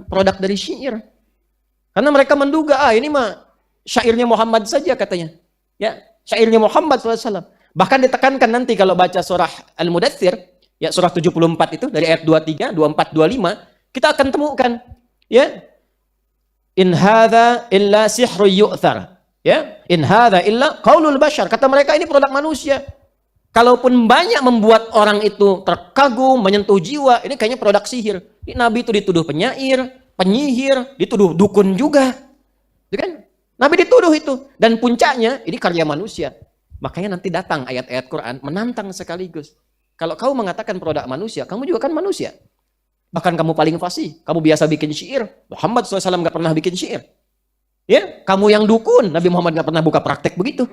produk dari syair. Karena mereka menduga, ini mah syairnya Muhammad saja katanya. Ya, syairnya Muhammad SAW. Bahkan ditekankan nanti kalau baca surah Al-Mudaththir, ya surah 74 itu dari ayat 23, 24, 25, kita akan temukan, ya, in hadza illa sihrun yu'thar. Ya, in hadza illa qaulul bashar. Kata mereka ini produk manusia. Kalaupun banyak membuat orang itu terkagum, menyentuh jiwa, ini kayaknya produk sihir. Ini Nabi itu dituduh penyair, penyihir, dituduh dukun juga. Itu kan? Nabi dituduh itu. Dan puncaknya, ini karya manusia. Makanya nanti datang ayat-ayat Quran menantang sekaligus. Kalau kamu mengatakan produk manusia, kamu juga kan manusia. Bahkan kamu paling fasih. Kamu biasa bikin syair. Muhammad SAW gak pernah bikin syair. Ya, kamu yang dukun, Nabi Muhammad gak pernah buka praktek begitu.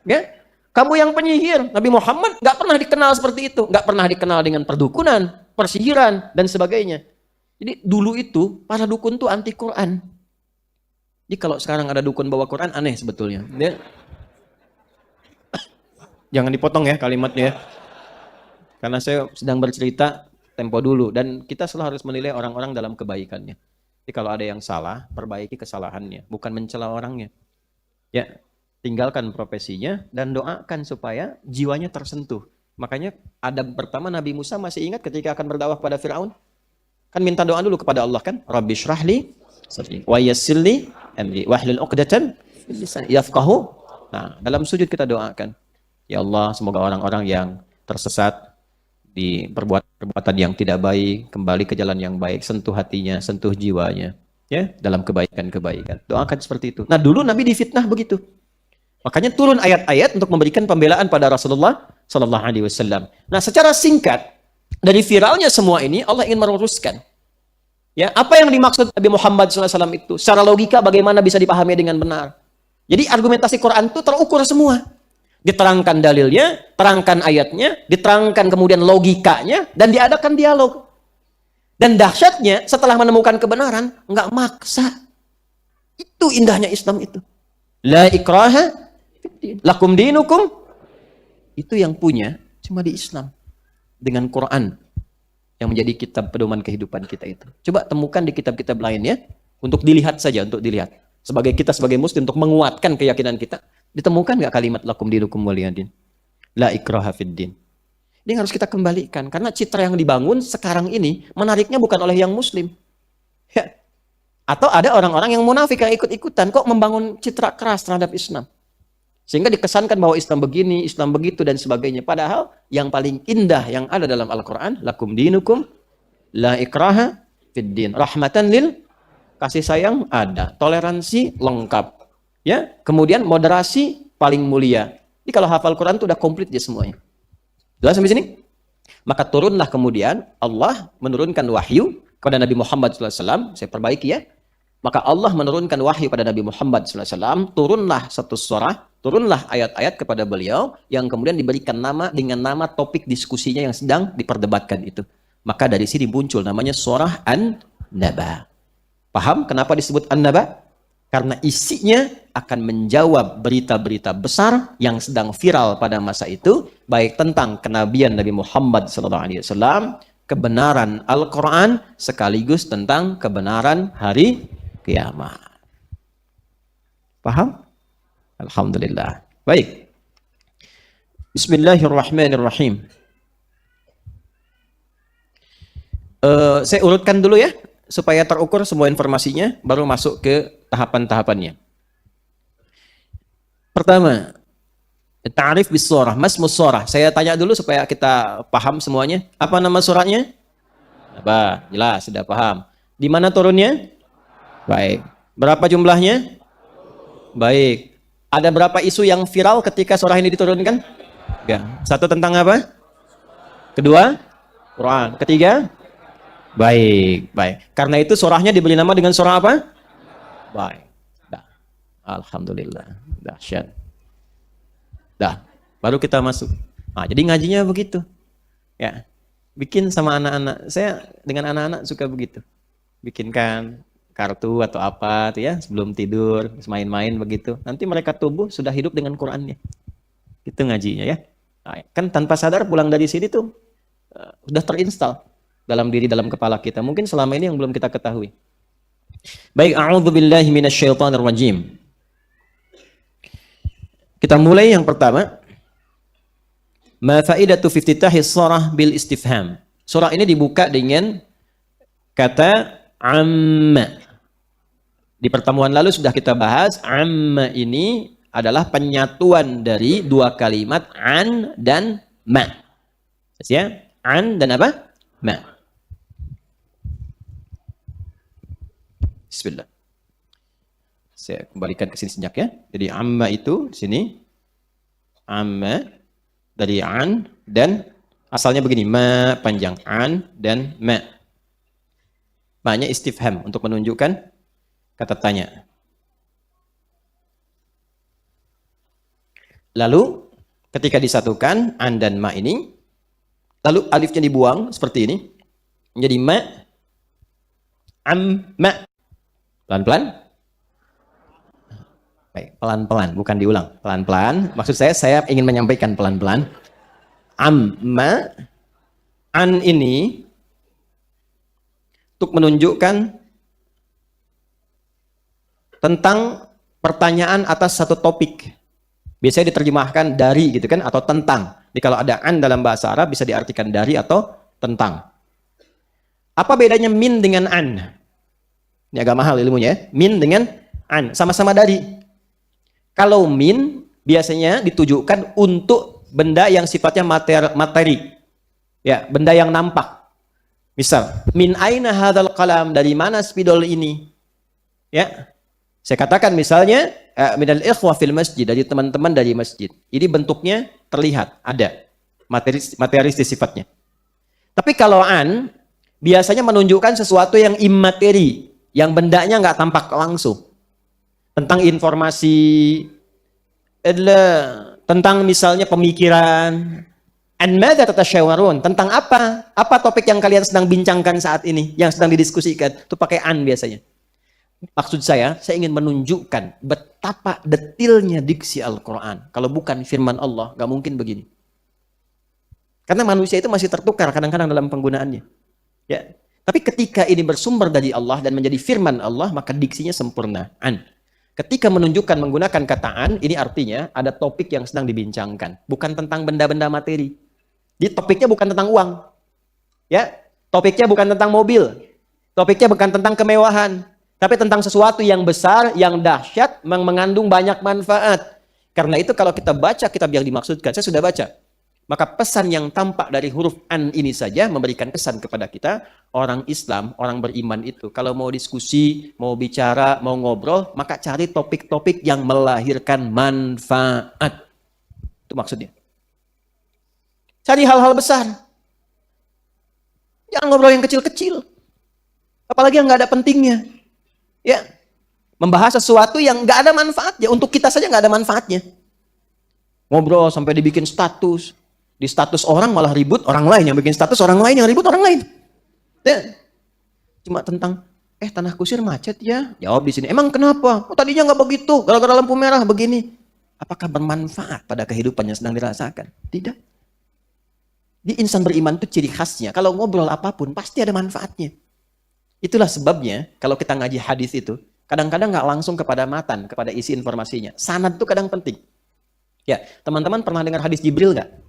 Ya, kamu yang penyihir, Nabi Muhammad gak pernah dikenal seperti itu. Gak pernah dikenal dengan perdukunan, persihiran, dan sebagainya. Jadi dulu itu, para dukun tuh anti Quran. Jadi kalau sekarang ada dukun bawa Quran, aneh sebetulnya. Ya. Jangan dipotong ya kalimatnya. Karena saya sedang bercerita tempo dulu. Dan kita selalu harus menilai orang-orang dalam kebaikannya. Jadi kalau ada yang salah, perbaiki kesalahannya. Bukan mencela orangnya. Ya, tinggalkan profesinya dan doakan supaya jiwanya tersentuh. Makanya adab pertama Nabi Musa masih ingat ketika akan berdakwah pada Fir'aun? Kan minta doa dulu kepada Allah kan? Rabbi syrahli wa yassirli amri wahlul 'uqdatam min lisani yafqahu. Nah, dalam sujud kita doakan. Ya Allah, semoga orang-orang yang tersesat di perbuatan yang tidak baik kembali ke jalan yang baik, sentuh hatinya, sentuh jiwanya, ya, dalam kebaikan-kebaikan. Doakan seperti itu. Nah, dulu Nabi difitnah begitu. Makanya turun ayat-ayat untuk memberikan pembelaan pada Rasulullah sallallahu alaihi wasallam. Nah, secara singkat dari viralnya semua ini Allah ingin meluruskan. Ya, apa yang dimaksud Nabi Muhammad SAW itu? Secara logika bagaimana bisa dipahami dengan benar? Jadi argumentasi Quran itu terukur semua. Diterangkan dalilnya, terangkan ayatnya, diterangkan kemudian logikanya, dan diadakan dialog. Dan dahsyatnya setelah menemukan kebenaran, nggak maksa. Itu indahnya Islam itu. La ikraha fiddin. Lakum dinukum. Itu yang punya cuma di Islam. Dengan Quran yang menjadi kitab pedoman kehidupan kita itu. Coba temukan di kitab-kitab lainnya untuk dilihat saja, untuk dilihat. Sebagai muslim untuk menguatkan keyakinan kita, ditemukan nggak kalimat lakum dinukum waliyadin? La ikraha fiddin. Ini harus kita kembalikan karena citra yang dibangun sekarang ini menariknya bukan oleh yang muslim. Ya. Atau ada orang-orang yang munafik yang ikut-ikutan kok membangun citra keras terhadap Islam. Sehingga dikesankan bahwa Islam begini, Islam begitu dan sebagainya. Padahal yang paling indah yang ada dalam Al-Qur'an, lakum dinukum la ikraha fiddin. Rahmatan lil, kasih sayang ada, toleransi lengkap. Ya, kemudian moderasi paling mulia. Jadi kalau hafal Quran itu udah komplit dia semuanya. Jelas sampai sini? Maka turunlah kemudian Allah menurunkan wahyu kepada Nabi Muhammad SAW. Saya perbaiki ya. Maka Allah menurunkan wahyu pada Nabi Muhammad SAW. Turunlah satu surah, turunlah ayat-ayat kepada beliau yang kemudian diberikan nama dengan nama topik diskusinya yang sedang diperdebatkan itu. Maka dari sini muncul namanya surah An-Naba. Paham kenapa disebut An-Naba? Karena isinya akan menjawab berita-berita besar yang sedang viral pada masa itu, baik tentang kenabian Nabi Muhammad SAW, kebenaran Al-Quran, sekaligus tentang kebenaran hari kiamat. Paham? Alhamdulillah. Baik. Bismillahirrahmanirrahim. Saya urutkan dulu ya, supaya terukur semua informasinya, baru masuk ke tahapan-tahapannya. Pertama, ta'rif bis surah, masmus surah. Saya tanya dulu supaya kita paham semuanya. Apa nama surahnya? Apa? Jelas, sudah paham. Di mana turunnya? Baik. Berapa jumlahnya? Baik. Ada berapa isu yang viral ketika surah ini diturunkan? 3. Satu tentang apa? Kedua, Quran. Ketiga, baik, baik. Karena itu surahnya diberi nama dengan surah apa? Baik. Dah. Alhamdulillah. Dahsyat. Dah. Baru kita masuk. Nah, jadi ngajinya begitu. Ya. Bikin sama anak-anak. Saya dengan anak-anak suka begitu. Bikinkan kartu atau apa tuh ya sebelum tidur, main-main begitu. Nanti mereka tumbuh sudah hidup dengan Qur'annya. Itu ngajinya ya. Nah, kan tanpa sadar pulang dari sini tuh sudah terinstal dalam diri, dalam kepala kita. Mungkin selama ini yang belum kita ketahui. Baik, a'udzubillahi minasyaitonirrajim. Kita mulai yang pertama. Ma faidatu fi iftitahis surah bil istifham. Surah ini dibuka dengan kata amma. Di pertemuan lalu sudah kita bahas, amma ini adalah penyatuan dari dua kalimat an dan ma. Ya, an dan apa? Ma. Bismillah. Saya kembalikan ke sini sejak ya. Jadi amma itu di sini amma dari an dan asalnya begini, ma panjang, an dan ma. Ma-nya istifham untuk menunjukkan kata tanya. Lalu ketika disatukan an dan ma ini, lalu alifnya dibuang seperti ini, menjadi ma, amma. Pelan-pelan. Baik, pelan-pelan, bukan diulang. Pelan-pelan. Maksud saya ingin menyampaikan pelan-pelan. Amma, an ini untuk menunjukkan tentang pertanyaan atas satu topik. Biasanya diterjemahkan dari gitu kan, atau tentang. Jadi kalau ada an dalam bahasa Arab bisa diartikan dari atau tentang. Apa bedanya min dengan an? Ini agak mahal ilmunya ya. Min dengan an, sama-sama dari. Kalau min biasanya ditujukan untuk benda yang sifatnya materi. Ya, benda yang nampak. Misal, min aina hadzal qalam, dari mana spidol ini? Ya. Saya katakan misalnya minal ikhwah fil masjid, dari teman-teman dari masjid. Ini bentuknya terlihat, ada materialistis sifatnya. Tapi kalau an biasanya menunjukkan sesuatu yang imateri, yang bendanya nggak tampak langsung. Tentang informasi, tentang misalnya pemikiran. An madza tatasyawarun, tentang apa? Apa topik yang kalian sedang bincangkan saat ini, yang sedang didiskusikan? Itu pakai an biasanya. Maksud saya ingin menunjukkan betapa detilnya diksi Al-Quran. Kalau bukan firman Allah, gak mungkin begini. Karena manusia itu masih tertukar kadang-kadang dalam penggunaannya. Ya. Tapi ketika ini bersumber dari Allah dan menjadi firman Allah, maka diksinya sempurna. An. Ketika menunjukkan menggunakan kata an, ini artinya ada topik yang sedang dibincangkan. Bukan tentang benda-benda materi. Jadi topiknya bukan tentang uang. Ya. Topiknya bukan tentang mobil. Topiknya bukan tentang kemewahan. Tapi tentang sesuatu yang besar, yang dahsyat, mengandung banyak manfaat. Karena itu kalau kita baca kitab yang dimaksudkan, saya sudah baca. Maka pesan yang tampak dari huruf an ini saja memberikan kesan kepada kita, orang Islam, orang beriman itu. Kalau mau diskusi, mau bicara, mau ngobrol, maka cari topik-topik yang melahirkan manfaat. Itu maksudnya. Cari hal-hal besar. Jangan ngobrol yang kecil-kecil. Apalagi yang nggak ada pentingnya. Ya, membahas sesuatu yang nggak ada manfaatnya. Untuk kita saja nggak ada manfaatnya. Ngobrol sampai dibikin status. Di status orang malah ribut orang lain. Yang bikin status orang lain, yang ribut orang lain. Ya. Cuma tentang, tanah kusir macet ya. Jawab di sini, emang kenapa? Oh, tadinya nggak begitu, gara-gara lampu merah begini. Apakah bermanfaat pada kehidupan yang sedang dirasakan? Tidak. Di insan beriman itu ciri khasnya. Kalau ngobrol apapun, pasti ada manfaatnya. Itulah sebabnya kalau kita ngaji hadis itu kadang-kadang nggak langsung kepada matan, kepada isi informasinya. Sanad itu kadang penting. Ya, teman-teman pernah dengar hadis Jibril nggak?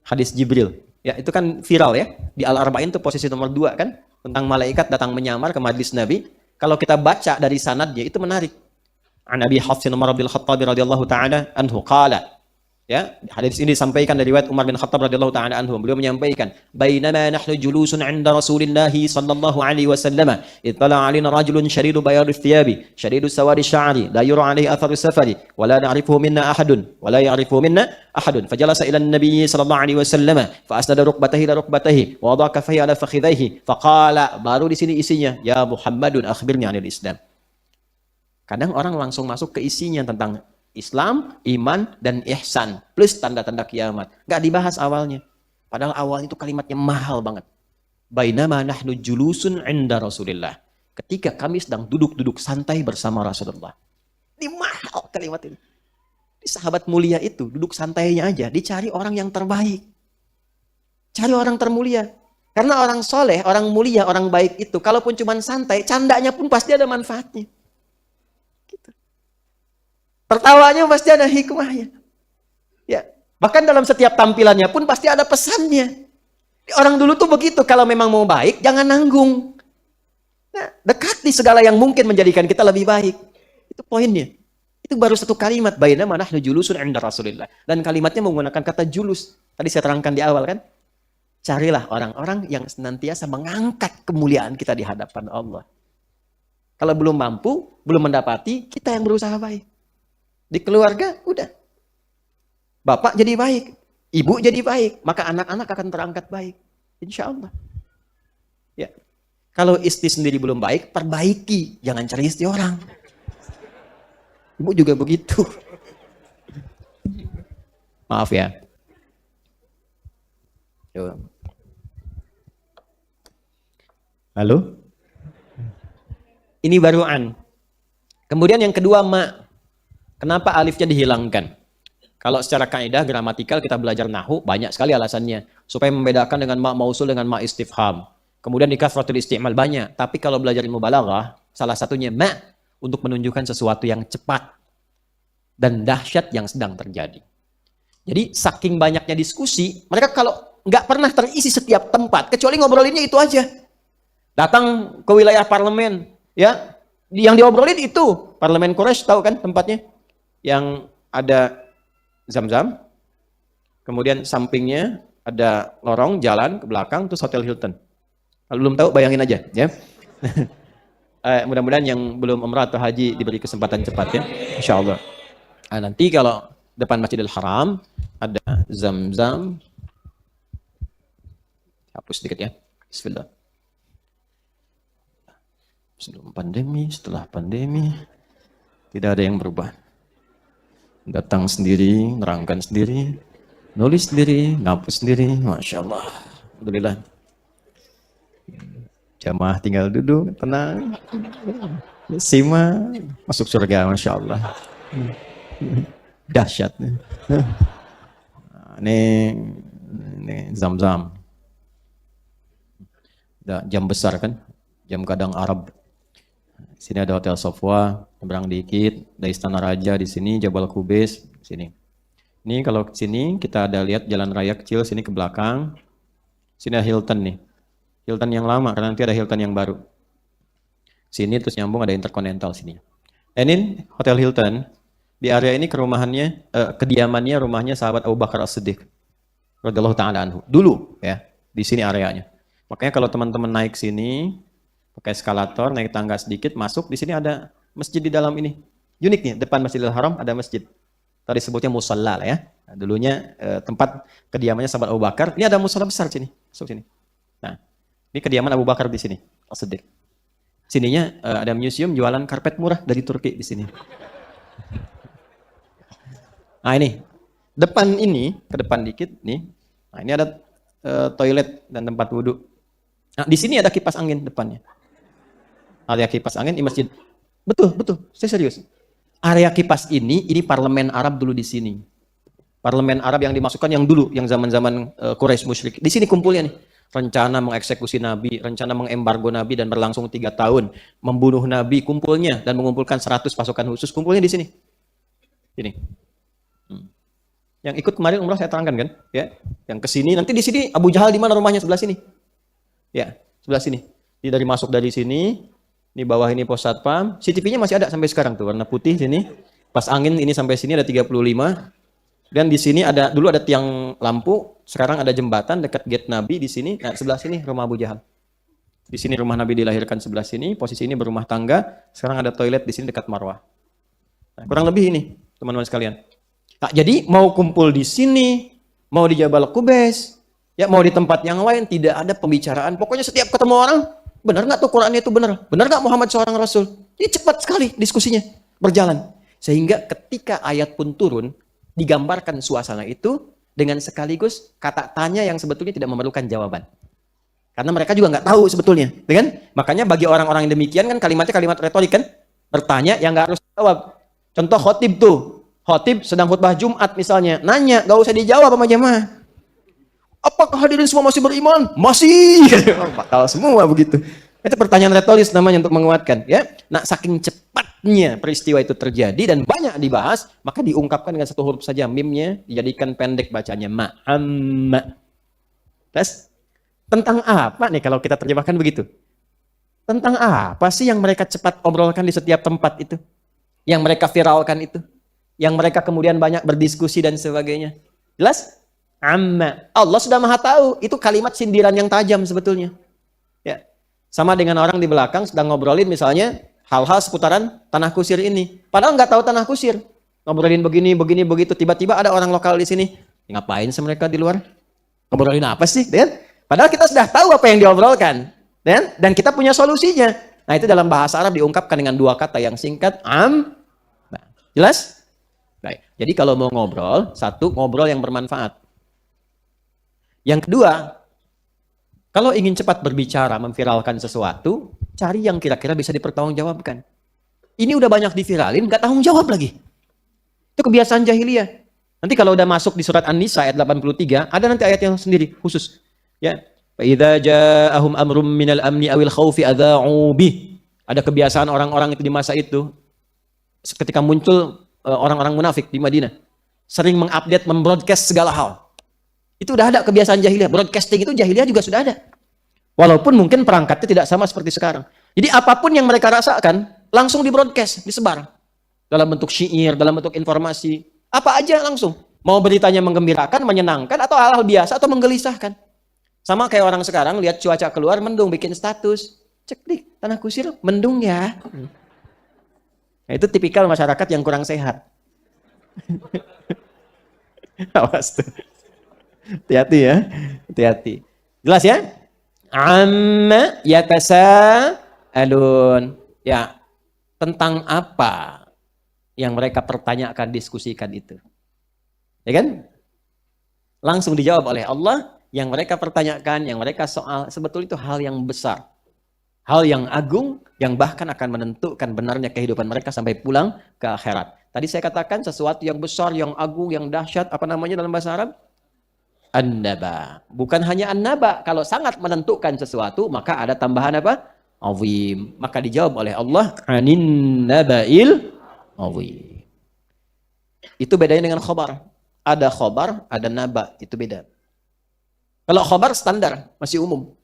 Hadis Jibril. Ya, itu kan viral ya. Di Al-Arba'in itu posisi nomor 2 kan, tentang malaikat datang menyamar ke majlis Nabi. Kalau kita baca dari sanadnya itu menarik. An Abi Hafsin Umar bin Khattab radhiyallahu taala anhu qala Ya, hadis ini disampaikan dari riwayat Umar bin Khattab radhiyallahu taala anhu. Beliau menyampaikan, "Bainama nahnu julusun 'inda Rasulillah sallallahu alaihi wasallam, ittala 'alaina rajulun shadidu bayadhi thiyabi, shadidu sawadi sya'ri, la yura 'alaihi atharu safari, wa la na'rifuhu minna ahadun, wa la ya'rifuhu minna ahadun." Fajalasa ila an-nabiy sallallahu alaihi wasallam, fa asnada rukbatayhi ila rukbatayhi, wa wada'a kaffayhi ala fakhidhayhi, faqala, baru di sini isinya, "Ya Muhammadun akhbirni 'anil Islam." Kadang orang langsung masuk ke isinya tentang Islam, iman, dan ihsan. Plus tanda-tanda kiamat. Nggak dibahas awalnya. Padahal awalnya itu kalimatnya mahal banget. Bainama nahnu julusun 'inda Rasulillah. Ketika kami sedang duduk-duduk santai bersama Rasulullah. Ini mahal kalimat ini. Di sahabat mulia itu, duduk santainya aja. Dicari orang yang terbaik. Cari orang termulia. Karena orang soleh, orang mulia, orang baik itu, kalaupun cuma santai, candanya pun pasti ada manfaatnya. Tertawanya pasti ada hikmahnya. Ya, bahkan dalam setiap tampilannya pun pasti ada pesannya. Orang dulu tuh begitu, kalau memang mau baik, jangan nanggung. Nah, dekati segala yang mungkin menjadikan kita lebih baik. Itu poinnya. Itu baru satu kalimat, bainama nahnu julusun 'inda Rasulillah. Dan kalimatnya menggunakan kata julus. Tadi saya terangkan di awal kan. Carilah orang-orang yang senantiasa mengangkat kemuliaan kita di hadapan Allah. Kalau belum mampu, belum mendapati, kita yang berusaha baik. Di keluarga, udah. Bapak jadi baik. Ibu jadi baik. Maka anak-anak akan terangkat baik. Insya Allah. Ya. Kalau istri sendiri belum baik, perbaiki. Jangan cari istri orang. Ibu juga begitu. Maaf ya. Yo. Halo? Ini baru an. Kemudian yang kedua, ma. Kenapa alifnya dihilangkan? Kalau secara kaidah gramatikal kita belajar nahu, banyak sekali alasannya. Supaya membedakan dengan ma mausul dengan ma istifham. Kemudian di kafratul isti'mal banyak. Tapi kalau belajar ilmu balaghah, salah satunya ma untuk menunjukkan sesuatu yang cepat dan dahsyat yang sedang terjadi. Jadi saking banyaknya diskusi, mereka kalau nggak pernah terisi setiap tempat, kecuali ngobrolinnya itu aja. Datang ke wilayah parlemen, ya, yang diobrolin itu parlemen Quraisy, tahu kan tempatnya? Yang ada Zam-Zam, kemudian sampingnya ada lorong jalan ke belakang, terus Hotel Hilton. Kalau belum tahu bayangin aja, ya. Mudah-mudahan yang belum umrah atau haji diberi kesempatan cepat ya, insya Allah. Nah, nanti kalau depan Masjidil Haram ada Zam-Zam, hapus sedikit ya. Bismillah. Sebelum pandemi, setelah pandemi, tidak ada yang berubah. Datang sendiri, nerangkan sendiri, nulis sendiri, ngapus sendiri, Masya Allah. Alhamdulillah. Jamaah tinggal duduk, tenang. Simak, masuk surga, Masya Allah. Dahsyat. Ini Zam-Zam. Jam besar kan, jam kadang Arab. Sini ada Hotel Sofwa, nyebrang dikit, ada Istana Raja di sini, Jabal Qubais sini. Ini kalau sini kita ada lihat jalan raya kecil sini ke belakang. Sini ada Hilton nih. Hilton yang lama karena nanti ada Hilton yang baru. Sini terus nyambung ada Intercontinental sini. Ini Hotel Hilton. Di area ini kerumahannya, kediamannya, rumahnya sahabat Abu Bakar As-Siddiq radhiyallahu taala anhu. Dulu ya, di sini areanya. Makanya kalau teman-teman naik sini pakai eskalator, naik tangga sedikit, masuk, di sini ada masjid di dalam ini. Uniknya, depan Masjidil Haram ada masjid. Tadi sebutnya musalla lah ya. Nah, dulunya tempat kediamannya sahabat Abu Bakar. Ini ada musalla besar sini, masuk sini. Nah, ini kediaman Abu Bakar di sini, As-Siddiq. Sininya ada museum jualan karpet murah dari Turki di sini. Nah ini, depan ini, ke depan dikit nih. Nah ini ada toilet dan tempat wudhu. Nah di sini ada kipas angin depannya. Area kipas angin di masjid. Betul, saya serius. Area kipas ini parlemen Arab dulu di sini. Parlemen Arab yang dimasukkan yang dulu, yang zaman-zaman Quraisy musyrik. Di sini kumpulnya nih. Rencana mengeksekusi Nabi, rencana mengembargo Nabi dan berlangsung 3 tahun. Membunuh Nabi, kumpulnya dan mengumpulkan 100 pasukan khusus, kumpulnya di sini. Ini. Yang ikut kemarin umrah saya terangkan kan, ya. Yang ke sini, nanti di sini Abu Jahal di mana rumahnya? Sebelah sini. Ya, sebelah sini. Ini dari masuk dari sini, di bawah ini pos satpam. CCTV-nya masih ada sampai sekarang tuh, warna putih sini. Pas angin ini sampai sini ada 35. Dan di sini dulu ada tiang lampu, sekarang ada jembatan dekat gate Nabi di sini. Nah, sebelah sini rumah Abu Jahal. Di sini rumah Nabi dilahirkan sebelah sini, posisi ini berumah tangga. Sekarang ada toilet di sini dekat Marwah. Nah, kurang lebih ini, teman-teman sekalian. Nah, jadi mau kumpul di sini, mau di Jabal Qubais, ya mau di tempat yang lain, tidak ada pembicaraan. Pokoknya setiap ketemu orang, benar nggak tuh Qurannya itu benar? Benar nggak Muhammad seorang Rasul? Ini cepat sekali diskusinya berjalan. Sehingga ketika ayat pun turun, digambarkan suasana itu dengan sekaligus kata tanya yang sebetulnya tidak memerlukan jawaban. Karena mereka juga nggak tahu sebetulnya, kan? Makanya bagi orang-orang yang demikian kan kalimatnya kalimat retorik kan? Bertanya yang nggak harus jawab. Contoh khotib tuh, khotib sedang khutbah Jumat misalnya, nanya, nggak usah dijawab sama jemaah. Apakah hadirin semua masih beriman? Masih. Bakal semua begitu. Itu pertanyaan retoris namanya untuk menguatkan, ya. Nah, saking cepatnya peristiwa itu terjadi dan banyak dibahas, maka diungkapkan dengan satu huruf saja, mimnya dijadikan pendek bacanya ma'amma. Terus tentang apa nih kalau kita terjemahkan begitu? Tentang apa sih yang mereka cepat obrolkan di setiap tempat itu? Yang mereka viralkan itu? Yang mereka kemudian banyak berdiskusi dan sebagainya? Jelas? Amma. Allah sudah Maha tahu, itu kalimat sindiran yang tajam sebetulnya. Ya. Sama dengan orang di belakang sedang ngobrolin misalnya hal-hal seputaran tanah kusir ini. Padahal nggak tahu tanah kusir. Ngobrolin begini, begitu. Tiba-tiba ada orang lokal di sini. Ngapain sih mereka di luar? Ngobrolin apa sih? Dan padahal kita sudah tahu apa yang diobrolkan. Dan kita punya solusinya. Nah, itu dalam bahasa Arab diungkapkan dengan dua kata yang singkat. Nah, jelas? Baik. Jadi kalau mau ngobrol, satu, ngobrol yang bermanfaat. Yang kedua, kalau ingin cepat berbicara, memviralkan sesuatu, cari yang kira-kira bisa dipertanggungjawabkan. Ini udah banyak diviralin, nggak tanggung jawab lagi. Itu kebiasaan jahiliyah. Nanti kalau udah masuk di surat An-Nisa ayat 83, ada nanti ayat yang sendiri, khusus. Ya. Fa'idza ja'ahum amrum minal amni awil khaufi adza'u bih. Ada kebiasaan orang-orang itu di masa itu, ketika muncul orang-orang munafik di Madinah, sering mengupdate, membroadcast segala hal. Itu udah ada kebiasaan jahiliyah. Broadcasting itu jahiliyah juga sudah ada. Walaupun mungkin perangkatnya tidak sama seperti sekarang. Jadi apapun yang mereka rasakan, langsung di-broadcast, disebar. Dalam bentuk syair, dalam bentuk informasi. Apa aja langsung. Mau beritanya menggembirakan, menyenangkan, atau hal-hal biasa, atau menggelisahkan. Sama kayak orang sekarang, lihat cuaca keluar, mendung, bikin status. Cek nih, tanah kusir, mendung ya. Nah, itu tipikal masyarakat yang kurang sehat. Awas tuh. Hati-hati ya, hati-hati. Jelas ya? Amma yatasaalun. Ya, tentang apa yang mereka pertanyakan, diskusikan itu. Ya kan? Langsung dijawab oleh Allah, yang mereka pertanyakan, yang mereka soal, sebetulnya itu hal yang besar. Hal yang agung, yang bahkan akan menentukan benarnya kehidupan mereka sampai pulang ke akhirat. Tadi saya katakan sesuatu yang besar, yang agung, yang dahsyat, apa namanya dalam bahasa Arab? An-naba. Bukan hanya an-naba. Kalau sangat menentukan sesuatu, maka ada tambahan apa? Azim. Maka dijawab oleh Allah, anin naba'il azim. Itu bedanya dengan khobar. Ada khobar, ada naba. Itu beda. Kalau khobar standar, masih umum.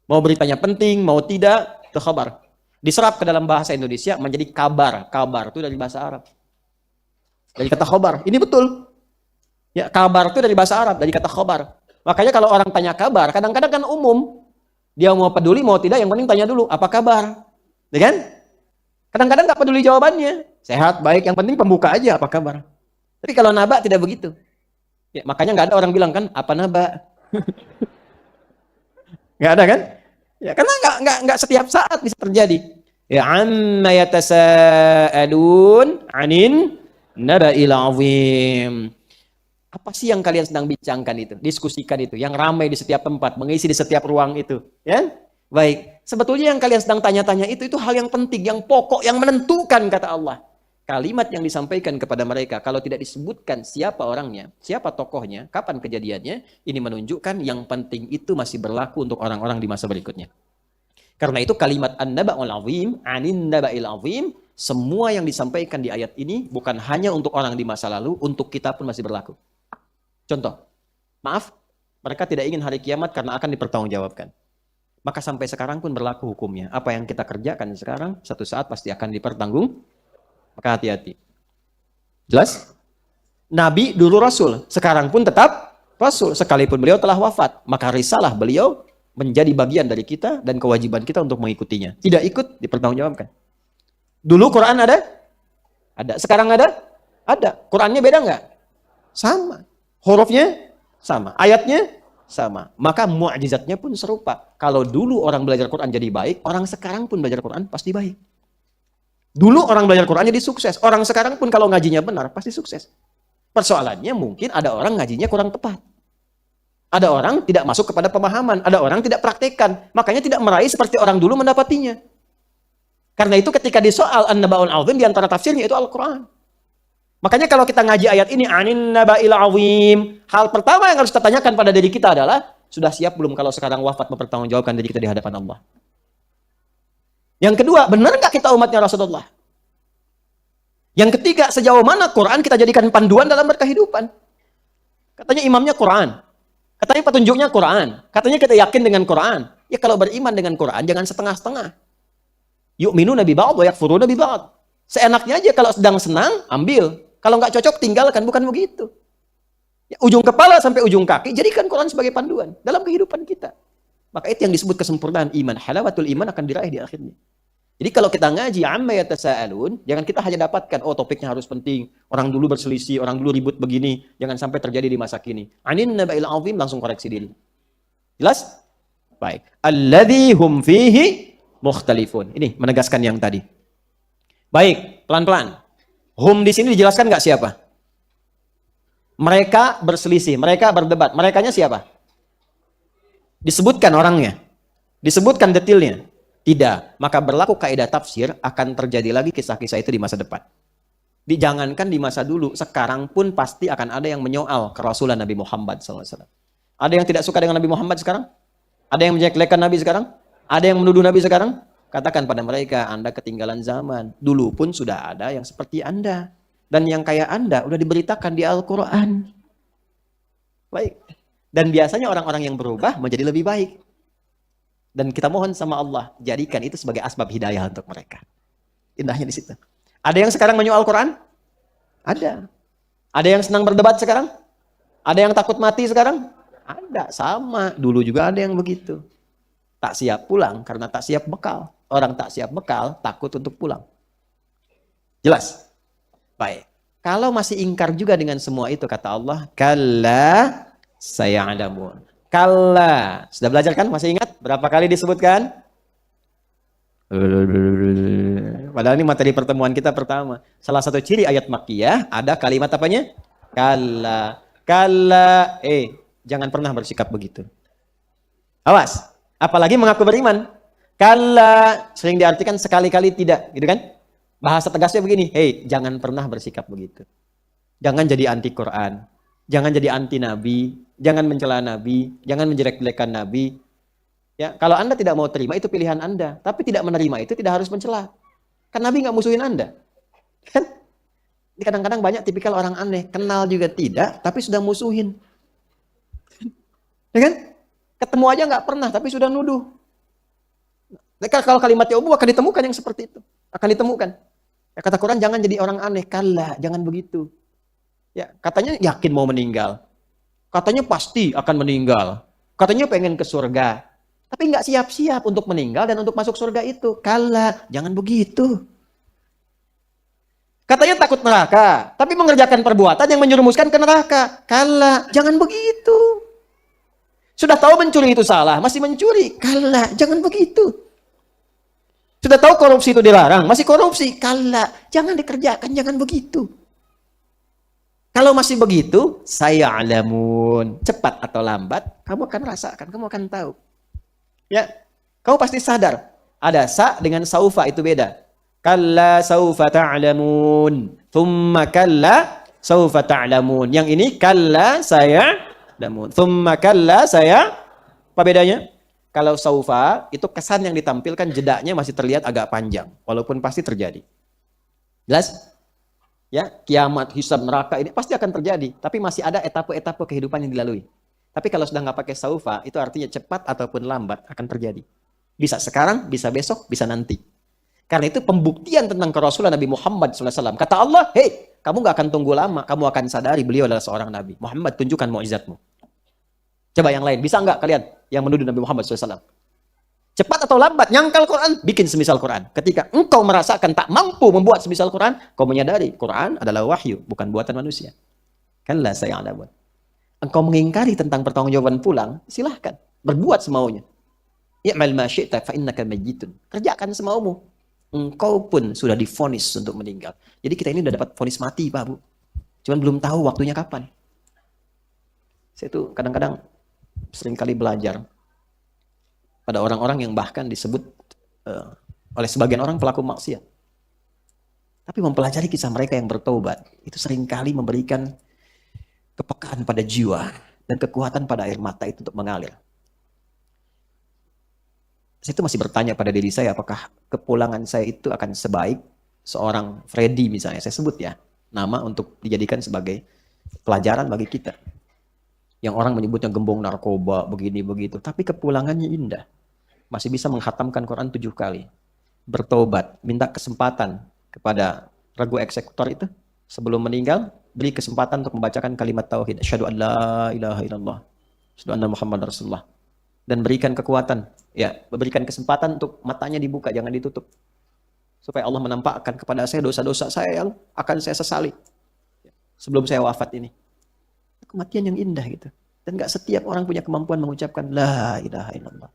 Mau beritanya penting, mau tidak, itu khobar. Diserap ke dalam bahasa Indonesia menjadi kabar. Kabar itu dari bahasa Arab. Dari kata khobar. Ini betul. Ya, kabar itu dari bahasa Arab, dari kata khobar. Makanya kalau orang tanya kabar, kadang-kadang kan umum. Dia mau peduli, mau tidak, yang penting tanya dulu, apa kabar? Ya kan? Kadang-kadang nggak peduli jawabannya. Sehat, baik, yang penting pembuka aja, apa kabar? Tapi kalau naba tidak begitu. Ya, makanya nggak ada orang bilang kan, apa naba? Nggak ada kan? Ya, karena nggak setiap saat bisa terjadi. Ya, amma yatasaalun anin naba'il azim. Apa sih yang kalian sedang bincangkan itu? Diskusikan itu. Yang ramai di setiap tempat. Mengisi di setiap ruang itu. Ya? Baik. Sebetulnya yang kalian sedang tanya-tanya itu hal yang penting. Yang pokok. Yang menentukan kata Allah. Kalimat yang disampaikan kepada mereka. Kalau tidak disebutkan siapa orangnya. Siapa tokohnya. Kapan kejadiannya. Ini menunjukkan yang penting itu masih berlaku untuk orang-orang di masa berikutnya. Karena itu kalimat an-naba'ul azim. Anin naba'il azim. Semua yang disampaikan di ayat ini. Bukan hanya untuk orang di masa lalu. Untuk kita pun masih berlaku. Contoh, maaf, mereka tidak ingin hari kiamat karena akan dipertanggungjawabkan. Maka sampai sekarang pun berlaku hukumnya. Apa yang kita kerjakan sekarang, satu saat pasti akan dipertanggung. Maka hati-hati. Jelas? Nabi dulu Rasul, sekarang pun tetap Rasul. Sekalipun beliau telah wafat, maka risalah beliau menjadi bagian dari kita dan kewajiban kita untuk mengikutinya. Tidak ikut, dipertanggungjawabkan. Dulu Quran ada? Ada. Sekarang ada? Ada. Qurannya beda nggak? Sama. Hurufnya sama. Ayatnya sama. Maka mu'jizatnya pun serupa. Kalau dulu orang belajar Quran jadi baik, orang sekarang pun belajar Quran pasti baik. Dulu orang belajar Quran jadi sukses. Orang sekarang pun kalau ngajinya benar, pasti sukses. Persoalannya mungkin ada orang ngajinya kurang tepat. Ada orang tidak masuk kepada pemahaman. Ada orang tidak praktekkan. Makanya tidak meraih seperti orang dulu mendapatinya. Karena itu ketika disoal An-Naba'ul Azim, di antara tafsirnya itu Al-Quran. Makanya kalau kita ngaji ayat ini, Anin Naba'il Azim, hal pertama yang harus kita tanyakan pada diri kita adalah, sudah siap belum kalau sekarang wafat mempertanggungjawabkan diri kita di hadapan Allah? Yang kedua, benar nggak kita umatnya Rasulullah? Yang ketiga, sejauh mana Quran kita jadikan panduan dalam berkehidupan? Katanya imamnya Quran. Katanya petunjuknya Quran. Katanya kita yakin dengan Quran. Ya kalau beriman dengan Quran, jangan setengah-setengah. Yu'minuna bi ba'd wa yakfuruna bi ba'd. Seenaknya aja, kalau sedang senang, ambil. Kalau nggak cocok, tinggalkan. Bukan begitu. Ya, ujung kepala sampai ujung kaki, jadikan Quran sebagai panduan dalam kehidupan kita. Maka itu yang disebut kesempurnaan iman. Halawatul iman akan diraih di akhirnya. Jadi kalau kita ngaji amma yatasaalun, jangan kita hanya dapatkan, oh topiknya harus penting, orang dulu berselisih, orang dulu ribut begini, jangan sampai terjadi di masa kini. Anin naba'il azim, langsung koreksi diri. Jelas? Baik. Alladzi hum fihi mukhtalifun. Ini menegaskan yang tadi. Baik, pelan-pelan. Hum di sini dijelaskan nggak siapa? Mereka berselisih, mereka berdebat. Merekanya siapa? Disebutkan orangnya. Disebutkan detailnya. Tidak. Maka berlaku kaidah tafsir, akan terjadi lagi kisah-kisah itu di masa depan. Dijangankan di masa dulu, sekarang pun pasti akan ada yang menyoal kerasulan Nabi Muhammad SAW. Ada yang tidak suka dengan Nabi Muhammad sekarang? Ada yang menjelekkan Nabi sekarang? Ada yang menuduh Nabi sekarang? Katakan pada mereka, Anda ketinggalan zaman. Dulu pun sudah ada yang seperti Anda. Dan yang kayak Anda udah diberitakan di Al-Quran. Baik. Dan biasanya orang-orang yang berubah menjadi lebih baik. Dan kita mohon sama Allah, jadikan itu sebagai asbab hidayah untuk mereka. Indahnya di situ. Ada yang sekarang menyoal Quran? Ada. Ada yang senang berdebat sekarang? Ada yang takut mati sekarang? Ada. Sama. Dulu juga ada yang begitu. Tak siap pulang karena tak siap bekal. Orang tak siap bekal, takut untuk pulang. Jelas? Baik. Kalau masih ingkar juga dengan semua itu, kata Allah, kalla saya'lamun. Kalla. Sudah belajar kan? Masih ingat? Berapa kali disebutkan? Padahal ini materi pertemuan kita pertama. Salah satu ciri ayat Makkiyah, ada kalimat apanya? Kalla. Kalla. Jangan pernah bersikap begitu. Awas. Apalagi mengaku beriman. Kalla. Sering diartikan sekali-kali tidak. Gitu kan? Bahasa tegasnya begini. Jangan pernah bersikap begitu. Jangan jadi anti Quran. Jangan jadi anti Nabi. Jangan mencela Nabi, jangan menjelek-jelekan Nabi. Ya, kalau Anda tidak mau terima, itu pilihan Anda. Tapi tidak menerima itu tidak harus mencela. Kan Nabi nggak musuhin Anda. Kan? Kadang-kadang banyak tipikal orang aneh. Kenal juga tidak, tapi sudah musuhin. Ya kan? Ketemu aja nggak pernah, tapi sudah nuduh. Kalau kalimatnya umum akan ditemukan yang seperti itu. Akan ditemukan. Ya, kata Quran, jangan jadi orang aneh. Kalla, jangan begitu. Ya, katanya yakin mau meninggal. Katanya pasti akan meninggal. Katanya pengen ke surga. Tapi nggak siap-siap untuk meninggal dan untuk masuk surga itu. Kalla, jangan begitu. Katanya takut neraka. Tapi mengerjakan perbuatan yang menyerumuskan ke neraka. Kalla, jangan begitu. Sudah tahu mencuri itu salah, masih mencuri. Kalla, jangan begitu. Sudah tahu korupsi itu dilarang, masih korupsi. Kalla, jangan dikerjakan, jangan begitu. Kalau masih begitu, saya alamun. Cepat atau lambat, kamu akan rasakan, kamu akan tahu. Ya, kamu pasti sadar. Ada sa dengan saufa itu beda. Kalla saufa ta'lamun. Thumma kalla saufa ta'lamun. Yang ini kalla saya lamun. Thumma kalla saya. Apa bedanya? Kalau saufa, itu kesan yang ditampilkan jedaknya masih terlihat agak panjang. Walaupun pasti terjadi. Jelas? Ya, kiamat, hisab, neraka ini pasti akan terjadi. Tapi masih ada etapa-etapa kehidupan yang dilalui. Tapi kalau sudah nggak pakai saufa, itu artinya cepat ataupun lambat akan terjadi. Bisa sekarang, bisa besok, bisa nanti. Karena itu pembuktian tentang kerasulan Nabi Muhammad SAW. Kata Allah, kamu nggak akan tunggu lama, kamu akan sadari beliau adalah seorang nabi. Muhammad, tunjukkan mukjizatmu. Coba yang lain, bisa nggak kalian yang menuduh Nabi Muhammad SAW? Cepat atau lambat, nyangkal Quran, bikin semisal Quran. Ketika engkau merasakan tak mampu membuat semisal Quran, kau menyadari Quran adalah wahyu, bukan buatan manusia. Kanlah saya'lamun. Engkau mengingkari tentang pertanggungjawaban pulang, silahkan. Berbuat semaunya. I'mal ma syi'ta fa innaka mayyitun. Kerjakan semaumu. Engkau pun sudah divonis untuk meninggal. Jadi kita ini sudah dapat vonis mati, Pak, Bu. Cuman belum tahu waktunya kapan. Saya tuh kadang-kadang seringkali belajar pada orang-orang yang bahkan disebut oleh sebagian orang pelaku maksiat. Tapi mempelajari kisah mereka yang bertobat, itu seringkali memberikan kepekaan pada jiwa dan kekuatan pada air mata itu untuk mengalir. Saya itu masih bertanya pada diri saya, apakah kepulangan saya itu akan sebaik seorang Freddy misalnya, saya sebut ya, nama untuk dijadikan sebagai pelajaran bagi kita. Yang orang menyebutnya gembong narkoba, begini begitu. Tapi kepulangannya indah. Masih bisa menghatamkan Quran 7 kali. Bertobat, minta kesempatan kepada regu eksekutor itu. Sebelum meninggal, beri kesempatan untuk membacakan kalimat tauhid. Asyhadu an la ilaha illallah. Asyhadu anna Muhammad Rasulullah. Dan berikan kekuatan. Ya, berikan kesempatan untuk matanya dibuka, jangan ditutup. Supaya Allah menampakkan kepada saya dosa-dosa saya yang akan saya sesali. Sebelum saya wafat ini. Kematian yang indah gitu. Dan gak setiap orang punya kemampuan mengucapkan la ilaha illallah.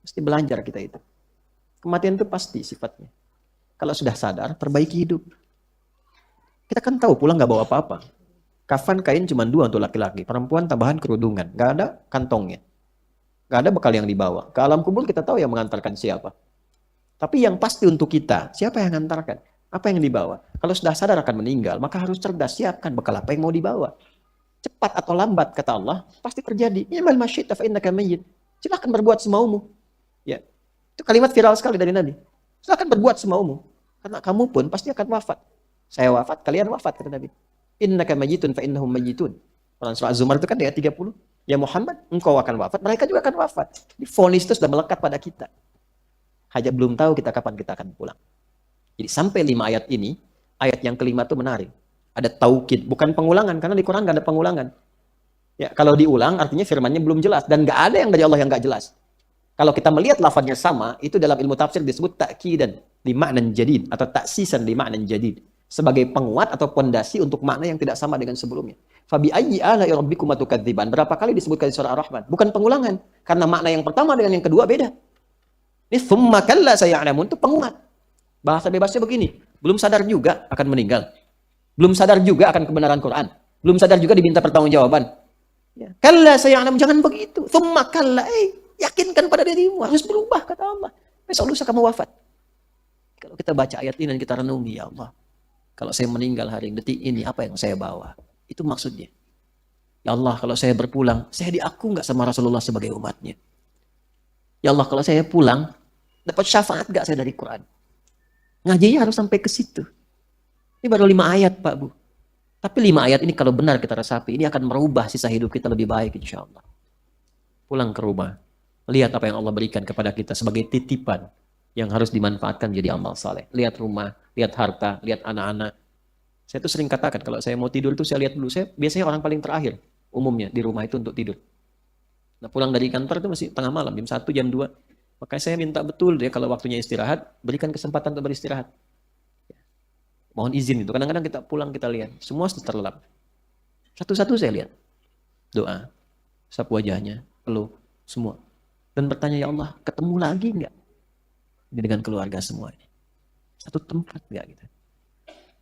Mesti belajar kita itu. Kematian itu pasti sifatnya. Kalau sudah sadar, perbaiki hidup. Kita kan tahu pulang gak bawa apa-apa. Kafan kain cuma 2 untuk laki-laki. Perempuan tambahan kerudungan. Gak ada kantongnya. Gak ada bekal yang dibawa. Ke alam kubur kita tahu yang mengantarkan siapa. Tapi yang pasti untuk kita, siapa yang mengantarkan? Apa yang dibawa? Kalau sudah sadar akan meninggal, maka harus cerdas. Siapkan bekal apa yang mau dibawa. Cepat atau lambat kata Allah pasti terjadi. I'mal ma syi'ta fa innaka mayyit. Silakan berbuat semaumu. Ya. Itu kalimat viral sekali dari Nabi. Silakan berbuat semaumu. Karena kamu pun pasti akan wafat. Saya wafat, kalian wafat kata Nabi. Innaka mayyitun fa innahum mayyitun. Quran surah Az-Zumar itu kan ayat 30. Ya Muhammad, engkau akan wafat, mereka juga akan wafat. Vonis itu sudah melekat pada kita. Hanya belum tahu kita kapan kita akan pulang. Jadi sampai 5 ayat ini, ayat yang kelima itu menarik. Ada taukid, bukan pengulangan, karena di Quran nggak ada pengulangan. Ya, kalau diulang artinya firmannya belum jelas dan nggak ada yang dari Allah yang nggak jelas. Kalau kita melihat lafadznya sama, itu dalam ilmu tafsir disebut ta'kidan di ma'nan jadid atau taksisan di ma'nan jadid sebagai penguat atau pondasi untuk makna yang tidak sama dengan sebelumnya. Fabi ayyi ala'i rabbikuma tukadziban. Berapa kali disebutkan di surah Ar-Rahman? Bukan pengulangan, karena makna yang pertama dengan yang kedua beda. Ini tsumma kalla saya'lamun itu penguat. Bahasa bebasnya begini, belum sadar juga akan meninggal. Belum sadar juga akan kebenaran Quran. Belum sadar juga diminta pertanggungjawaban. Ya. Kalla saya'lamun, jangan begitu. Tsumma kalla, yakinkan pada dirimu, harus berubah kata Allah. Besok lusa kamu wafat. Kalau kita baca ayat ini dan kita renungi, ya Allah, kalau saya meninggal hari detik ini, apa yang saya bawa? Itu maksudnya. Ya Allah, kalau saya berpulang, saya diaku nggak sama Rasulullah sebagai umatnya? Ya Allah, kalau saya pulang, dapat syafaat nggak saya dari Quran? Ngajinya harus sampai ke situ. Ini baru 5 ayat, Pak Bu. Tapi 5 ayat ini kalau benar kita resapi, ini akan merubah sisa hidup kita lebih baik insya Allah. Pulang ke rumah, lihat apa yang Allah berikan kepada kita sebagai titipan yang harus dimanfaatkan jadi amal saleh. Lihat rumah, lihat harta, lihat anak-anak. Saya tuh sering katakan kalau saya mau tidur itu saya lihat dulu. Saya biasanya orang paling terakhir umumnya di rumah itu untuk tidur. Nah, pulang dari kantor itu masih tengah malam, jam 1, jam 2. Makanya saya minta betul dia kalau waktunya istirahat, berikan kesempatan untuk beristirahat. Mohon izin itu. Kadang-kadang kita pulang kita lihat, semua sudah terlelap. Satu-satu saya lihat. Doa, sapu wajahnya, peluk, semua. Dan bertanya, ya Allah, ketemu lagi enggak? Ini dengan keluarga semua ini. Satu tempat enggak gitu.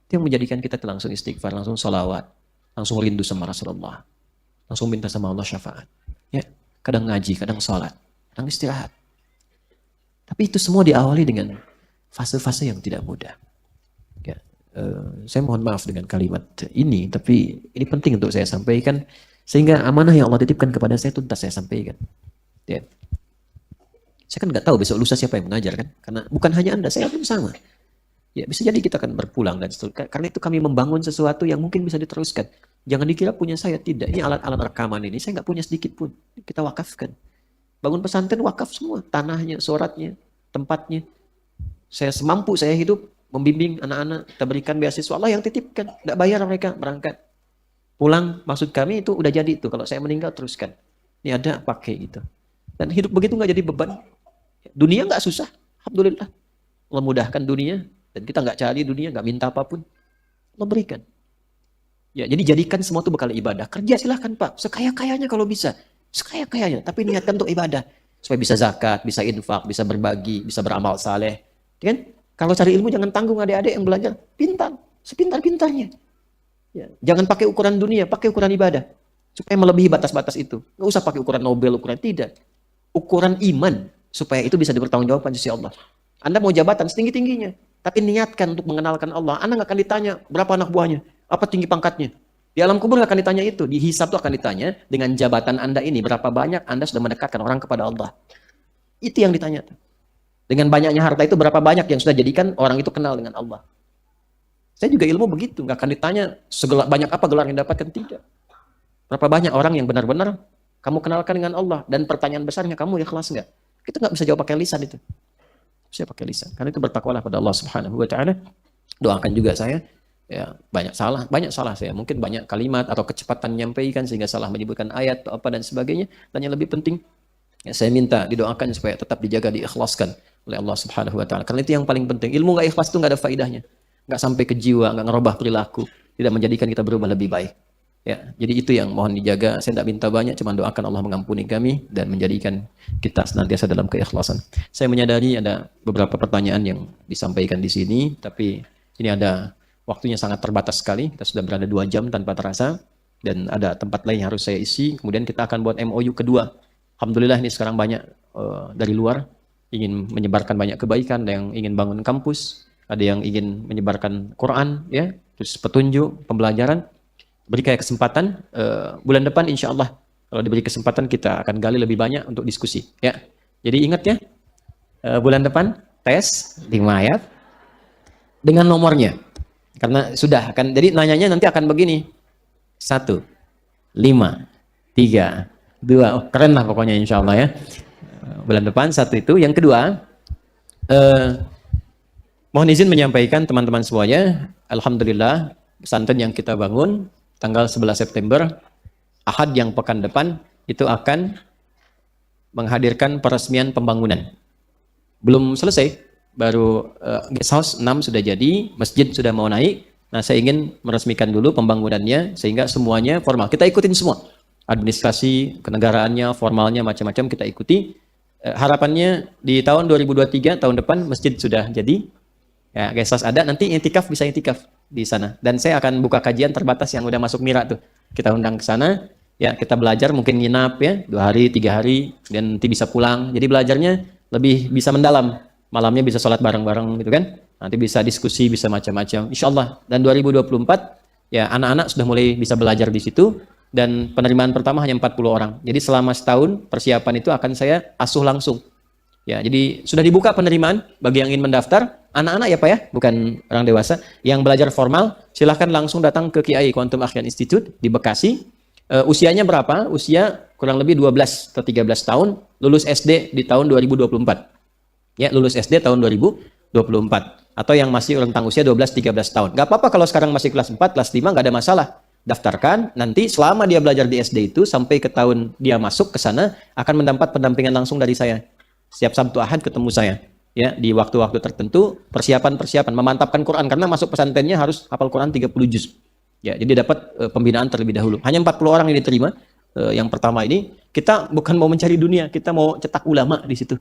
Itu yang menjadikan kita langsung istighfar, langsung sholawat, langsung rindu sama Rasulullah. Langsung minta sama Allah syafaat. Ya, kadang ngaji, kadang sholat, kadang istirahat. Tapi itu semua diawali dengan fase-fase yang tidak mudah. Ya, saya mohon maaf dengan kalimat ini, tapi ini penting untuk saya sampaikan sehingga amanah yang Allah titipkan kepada saya tuntas saya sampaikan. Ya. Saya kan nggak tahu besok lusa siapa yang mengajar kan, karena bukan hanya Anda, saya pun sama. Ya bisa jadi kita akan berpulang dan seterusnya. Karena itu kami membangun sesuatu yang mungkin bisa diteruskan. Jangan dikira punya saya, tidak. Ini alat-alat rekaman ini saya nggak punya sedikit pun. Kita wakafkan. Bangun pesantren wakaf semua, tanahnya, suratnya, tempatnya. Saya semampu saya hidup, membimbing anak-anak, kita berikan beasiswa, Allah yang titipkan, tidak bayar mereka berangkat. Pulang, maksud kami itu udah jadi itu, kalau saya meninggal teruskan. Ini ada, pakai gitu. Dan hidup begitu nggak jadi beban. Dunia nggak susah, alhamdulillah. Allah mudahkan dunia, dan kita nggak cari dunia, nggak minta apapun. Allah berikan. Ya, jadi jadikan semua itu bekal ibadah. Kerja silahkan Pak, sekaya-kayanya kalau bisa. Sekaya-kayanya, tapi niatkan untuk ibadah. Supaya bisa zakat, bisa infak, bisa berbagi, bisa beramal saleh. Kan? Kalau cari ilmu jangan tanggung adik-adik yang belajar. Pintar, sepintar-pintarnya. Ya, jangan pakai ukuran dunia, pakai ukuran ibadah. Supaya melebihi batas-batas itu. Nggak usah pakai ukuran Nobel, ukuran tidak. Ukuran iman, supaya itu bisa dipertanggungjawabkan di sisi Allah. Anda mau jabatan setinggi-tingginya, tapi niatkan untuk mengenalkan Allah. Anda nggak akan ditanya berapa anak buahnya, apa tinggi pangkatnya. Di alam kubur nggak akan ditanya itu. Di hisab itu akan ditanya dengan jabatan Anda ini, berapa banyak Anda sudah mendekatkan orang kepada Allah. Itu yang ditanya. Dengan banyaknya harta itu, berapa banyak yang sudah jadikan orang itu kenal dengan Allah. Saya juga ilmu begitu, nggak akan ditanya banyak apa gelar yang dapatkan, tidak. Berapa banyak orang yang benar-benar kamu kenalkan dengan Allah, dan pertanyaan besarnya, kamu ikhlas nggak? Kita nggak bisa jawab pakai lisan itu. Saya pakai lisan, karena itu bertakwalah pada Allah Subhanahu Wa Taala. Doakan juga saya, ya banyak salah saya, mungkin banyak kalimat atau kecepatan menyampaikan sehingga salah menyebutkan ayat atau apa dan sebagainya. Dan yang lebih penting, ya, saya minta didoakan supaya tetap dijaga, diikhlaskan oleh Allah Subhanahu Wa Taala. Karena itu yang paling penting. Ilmu nggak ikhlas itu nggak ada faidahnya, nggak sampai ke jiwa, nggak ngerubah perilaku, tidak menjadikan kita berubah lebih baik. Ya, jadi itu yang mohon dijaga. Saya tidak minta banyak, cuma doakan Allah mengampuni kami dan menjadikan kita senantiasa dalam keikhlasan. Saya menyadari ada beberapa pertanyaan yang disampaikan di sini, tapi ini ada waktunya sangat terbatas sekali. Kita sudah berada 2 jam tanpa terasa, dan ada tempat lain yang harus saya isi. Kemudian kita akan buat MOU kedua. Alhamdulillah ini sekarang banyak dari luar ingin menyebarkan banyak kebaikan, ada yang ingin bangun kampus, ada yang ingin menyebarkan Quran, ya, terus petunjuk, pembelajaran. Beri kayak kesempatan, bulan depan insya Allah kalau diberi kesempatan kita akan gali lebih banyak untuk diskusi, ya. Jadi ingat ya, bulan depan tes 5 ayat dengan nomornya, karena sudah akan, jadi nanyanya nanti akan begini, 1, 5, 3, 2, keren lah pokoknya insya Allah ya. Bulan depan 1 itu. Yang kedua, mohon izin menyampaikan teman-teman semuanya, alhamdulillah pesantren yang kita bangun tanggal 11 September, Ahad yang pekan depan, itu akan menghadirkan peresmian pembangunan. Belum selesai, baru guest house 6 sudah jadi, masjid sudah mau naik. Nah, saya ingin meresmikan dulu pembangunannya, sehingga semuanya formal. Kita ikutin semua. Administrasi, kenegaraannya, formalnya, macam-macam kita ikuti. Harapannya di tahun 2023, tahun depan, masjid sudah jadi. Ya, guest house ada, nanti intikaf bisa intikaf di sana. Dan saya akan buka kajian terbatas yang udah masuk Mira tuh. Kita undang ke sana, ya kita belajar, mungkin nginap ya, 2 hari, 3 hari, dan nanti bisa pulang. Jadi belajarnya lebih bisa mendalam. Malamnya bisa sholat bareng-bareng gitu kan. Nanti bisa diskusi, bisa macam-macam. Insya Allah. Dan 2024, ya anak-anak sudah mulai bisa belajar di situ. Dan penerimaan pertama hanya 40 orang. Jadi selama setahun persiapan itu akan saya asuh langsung. Ya, jadi sudah dibuka penerimaan bagi yang ingin mendaftar, anak-anak ya Pak ya, bukan orang dewasa, yang belajar formal, silahkan langsung datang ke Kiai Quantum Akhyan Institute di Bekasi. Usianya berapa? Usia kurang lebih 12 atau 13 tahun, lulus SD di tahun 2024. Ya, lulus SD tahun 2024. Atau yang masih rentang usia 12-13 tahun. Gak apa-apa kalau sekarang masih kelas 4, kelas 5, gak ada masalah. Daftarkan, nanti selama dia belajar di SD itu, sampai ke tahun dia masuk ke sana, akan mendapat pendampingan langsung dari saya. Setiap Sabtu Ahad ketemu saya, ya, di waktu-waktu tertentu, persiapan memantapkan Quran, karena masuk pesantrennya harus hafal Quran 30 juz. Ya, jadi dapat pembinaan terlebih dahulu. Hanya 40 orang yang diterima. Yang pertama ini, kita bukan mau mencari dunia, kita mau cetak ulama di situ.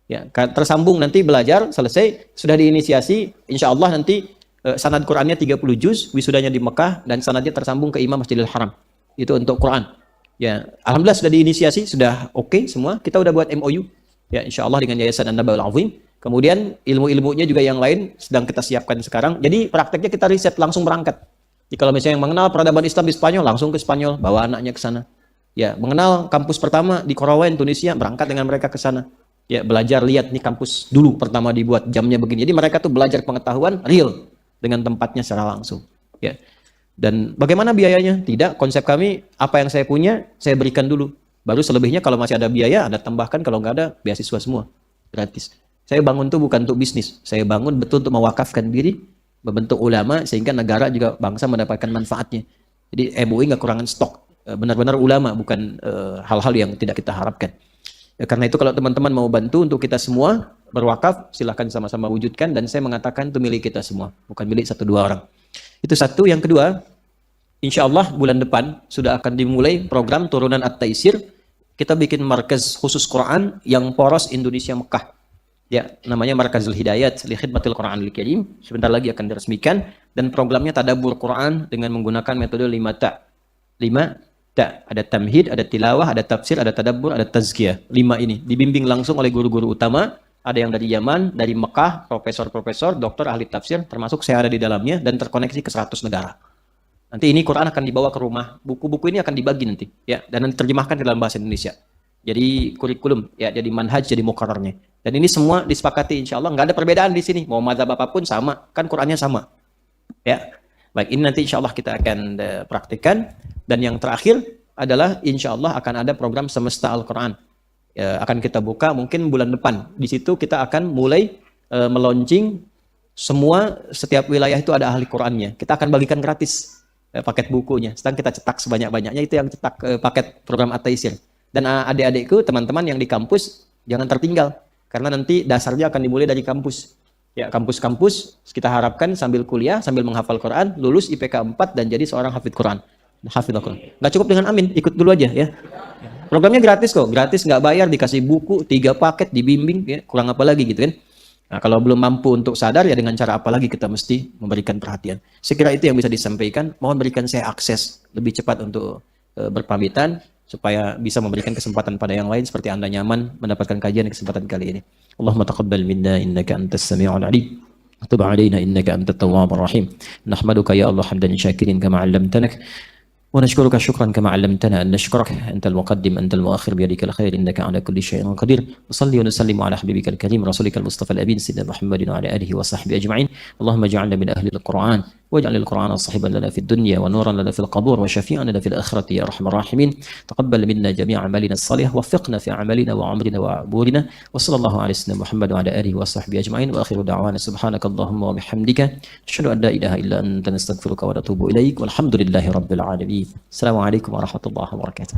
Ya, tersambung nanti belajar, selesai, sudah diinisiasi, insya Allah nanti sanad Qurannya 30 juz, wisudanya di Mekah, dan sanadnya tersambung ke Imam Masjidil Haram. Itu untuk Quran. Ya, alhamdulillah sudah diinisiasi, sudah oke semua. Kita udah buat MOU. Ya, insya Allah dengan Yayasan An-Nabaul Azim. Kemudian ilmu-ilmunya juga yang lain sedang kita siapkan sekarang. Jadi prakteknya kita riset, langsung berangkat. Jadi kalau misalnya yang mengenal peradaban Islam di Spanyol, langsung ke Spanyol, bawa anaknya ke sana. Ya, mengenal kampus pertama di Korawen, Tunisia, berangkat dengan mereka ke sana. Ya, belajar, lihat nih kampus dulu pertama dibuat, jamnya begini. Jadi mereka tuh belajar pengetahuan real dengan tempatnya secara langsung. Ya. Dan bagaimana biayanya? Tidak, konsep kami apa yang saya punya saya berikan dulu. Baru selebihnya kalau masih ada biaya, Anda tambahkan, kalau nggak ada beasiswa semua. Gratis. Saya bangun tuh bukan untuk bisnis. Saya bangun betul untuk mewakafkan diri, membentuk ulama sehingga negara juga bangsa mendapatkan manfaatnya. Jadi MUI nggak kurangan stok. Benar-benar ulama, bukan hal-hal yang tidak kita harapkan. Karena itu kalau teman-teman mau bantu untuk kita semua berwakaf, silahkan sama-sama wujudkan. Dan saya mengatakan itu milik kita semua, bukan milik 1-2 orang. Itu satu. Yang kedua, insya Allah bulan depan sudah akan dimulai program turunan At-Taisir. Kita bikin markaz khusus Quran yang poros Indonesia Mekah. Ya, namanya Markazul Hidayat li Khidmatil Quranil Karim. Sebentar lagi akan diresmikan dan programnya tadabbur Quran dengan menggunakan metode 5 ta. 5 ta, ada tamhid, ada tilawah, ada tafsir, ada tadabbur, ada tazkiyah. 5 ini dibimbing langsung oleh guru-guru utama, ada yang dari Yaman, dari Mekah, profesor-profesor, dokter, ahli tafsir, termasuk saya ada di dalamnya dan terkoneksi ke 100 negara. Nanti ini Quran akan dibawa ke rumah, buku-buku ini akan dibagi nanti, ya, dan diterjemahkan dalam bahasa Indonesia. Jadi kurikulum, ya, jadi manhaj, jadi muqarrarnya. Dan ini semua disepakati insya Allah, nggak ada perbedaan di sini. Mau mazhab apapun sama, kan Qurannya sama. Ya, baik, ini nanti insya Allah kita akan praktikkan. Dan yang terakhir adalah insya Allah akan ada program Semesta Al-Quran. Ya, akan kita buka mungkin bulan depan. Di situ kita akan mulai meluncing semua, setiap wilayah itu ada ahli Qurannya. Kita akan bagikan gratis paket bukunya. Sedang kita cetak sebanyak-banyaknya, itu yang cetak paket program At-Taisir. Dan adik-adikku, teman-teman yang di kampus, jangan tertinggal. Karena nanti dasarnya akan dimulai dari kampus. Ya, kampus-kampus kita harapkan sambil kuliah, sambil menghafal Quran, lulus IPK 4 dan jadi seorang hafidh Quran. Hafidh Quran. Nggak cukup dengan amin, ikut dulu aja ya. Programnya gratis kok, gratis nggak bayar, dikasih buku, 3 paket, dibimbing, ya, kurang apa lagi gitu kan. Nah, kalau belum mampu untuk sadar ya dengan cara apa lagi kita mesti memberikan perhatian. Saya kira itu yang bisa disampaikan. Mohon berikan saya akses lebih cepat untuk berpamitan, supaya bisa memberikan kesempatan pada yang lain seperti Anda nyaman mendapatkan kajian kesempatan kali ini. Allahumma taqabbal minna innaka antas sami'ul alim. Tub 'alaina innaka antat tawwabur rahim. Nahmaduka ya Allah hamdan syakirin kama 'allamtana. ونشكرك شكرا كما علمتنا أن نشكرك أنت المقدم أنت المؤخر بيدك الخير إنك على كل شيء قدير وصلي ونسلم على حبيبك الكريم رسولك المصطفى الأمين سيدنا محمد وعلى آله وصحبه أجمعين اللهم اجعلنا من أهل القرآن واجعل القرآن صاحبا لنا في الدنيا ونورا لنا في القبور وشفيعا لنا في الآخرة يا أرحم الراحمين تقبل منا جميع أعمالنا الصالحة وفقنا في أعمالنا وعمرنا وعبورنا وصلى الله على سيدنا محمد وعلى آله وصحبه أجمعين وآخر دعوانا سبحانك اللهم وبحمدك أشهد أن لا إله إلا أنت نستغفرك ونتوب إليك والحمد لله رب العالمين السلام عليكم ورحمة الله وبركاته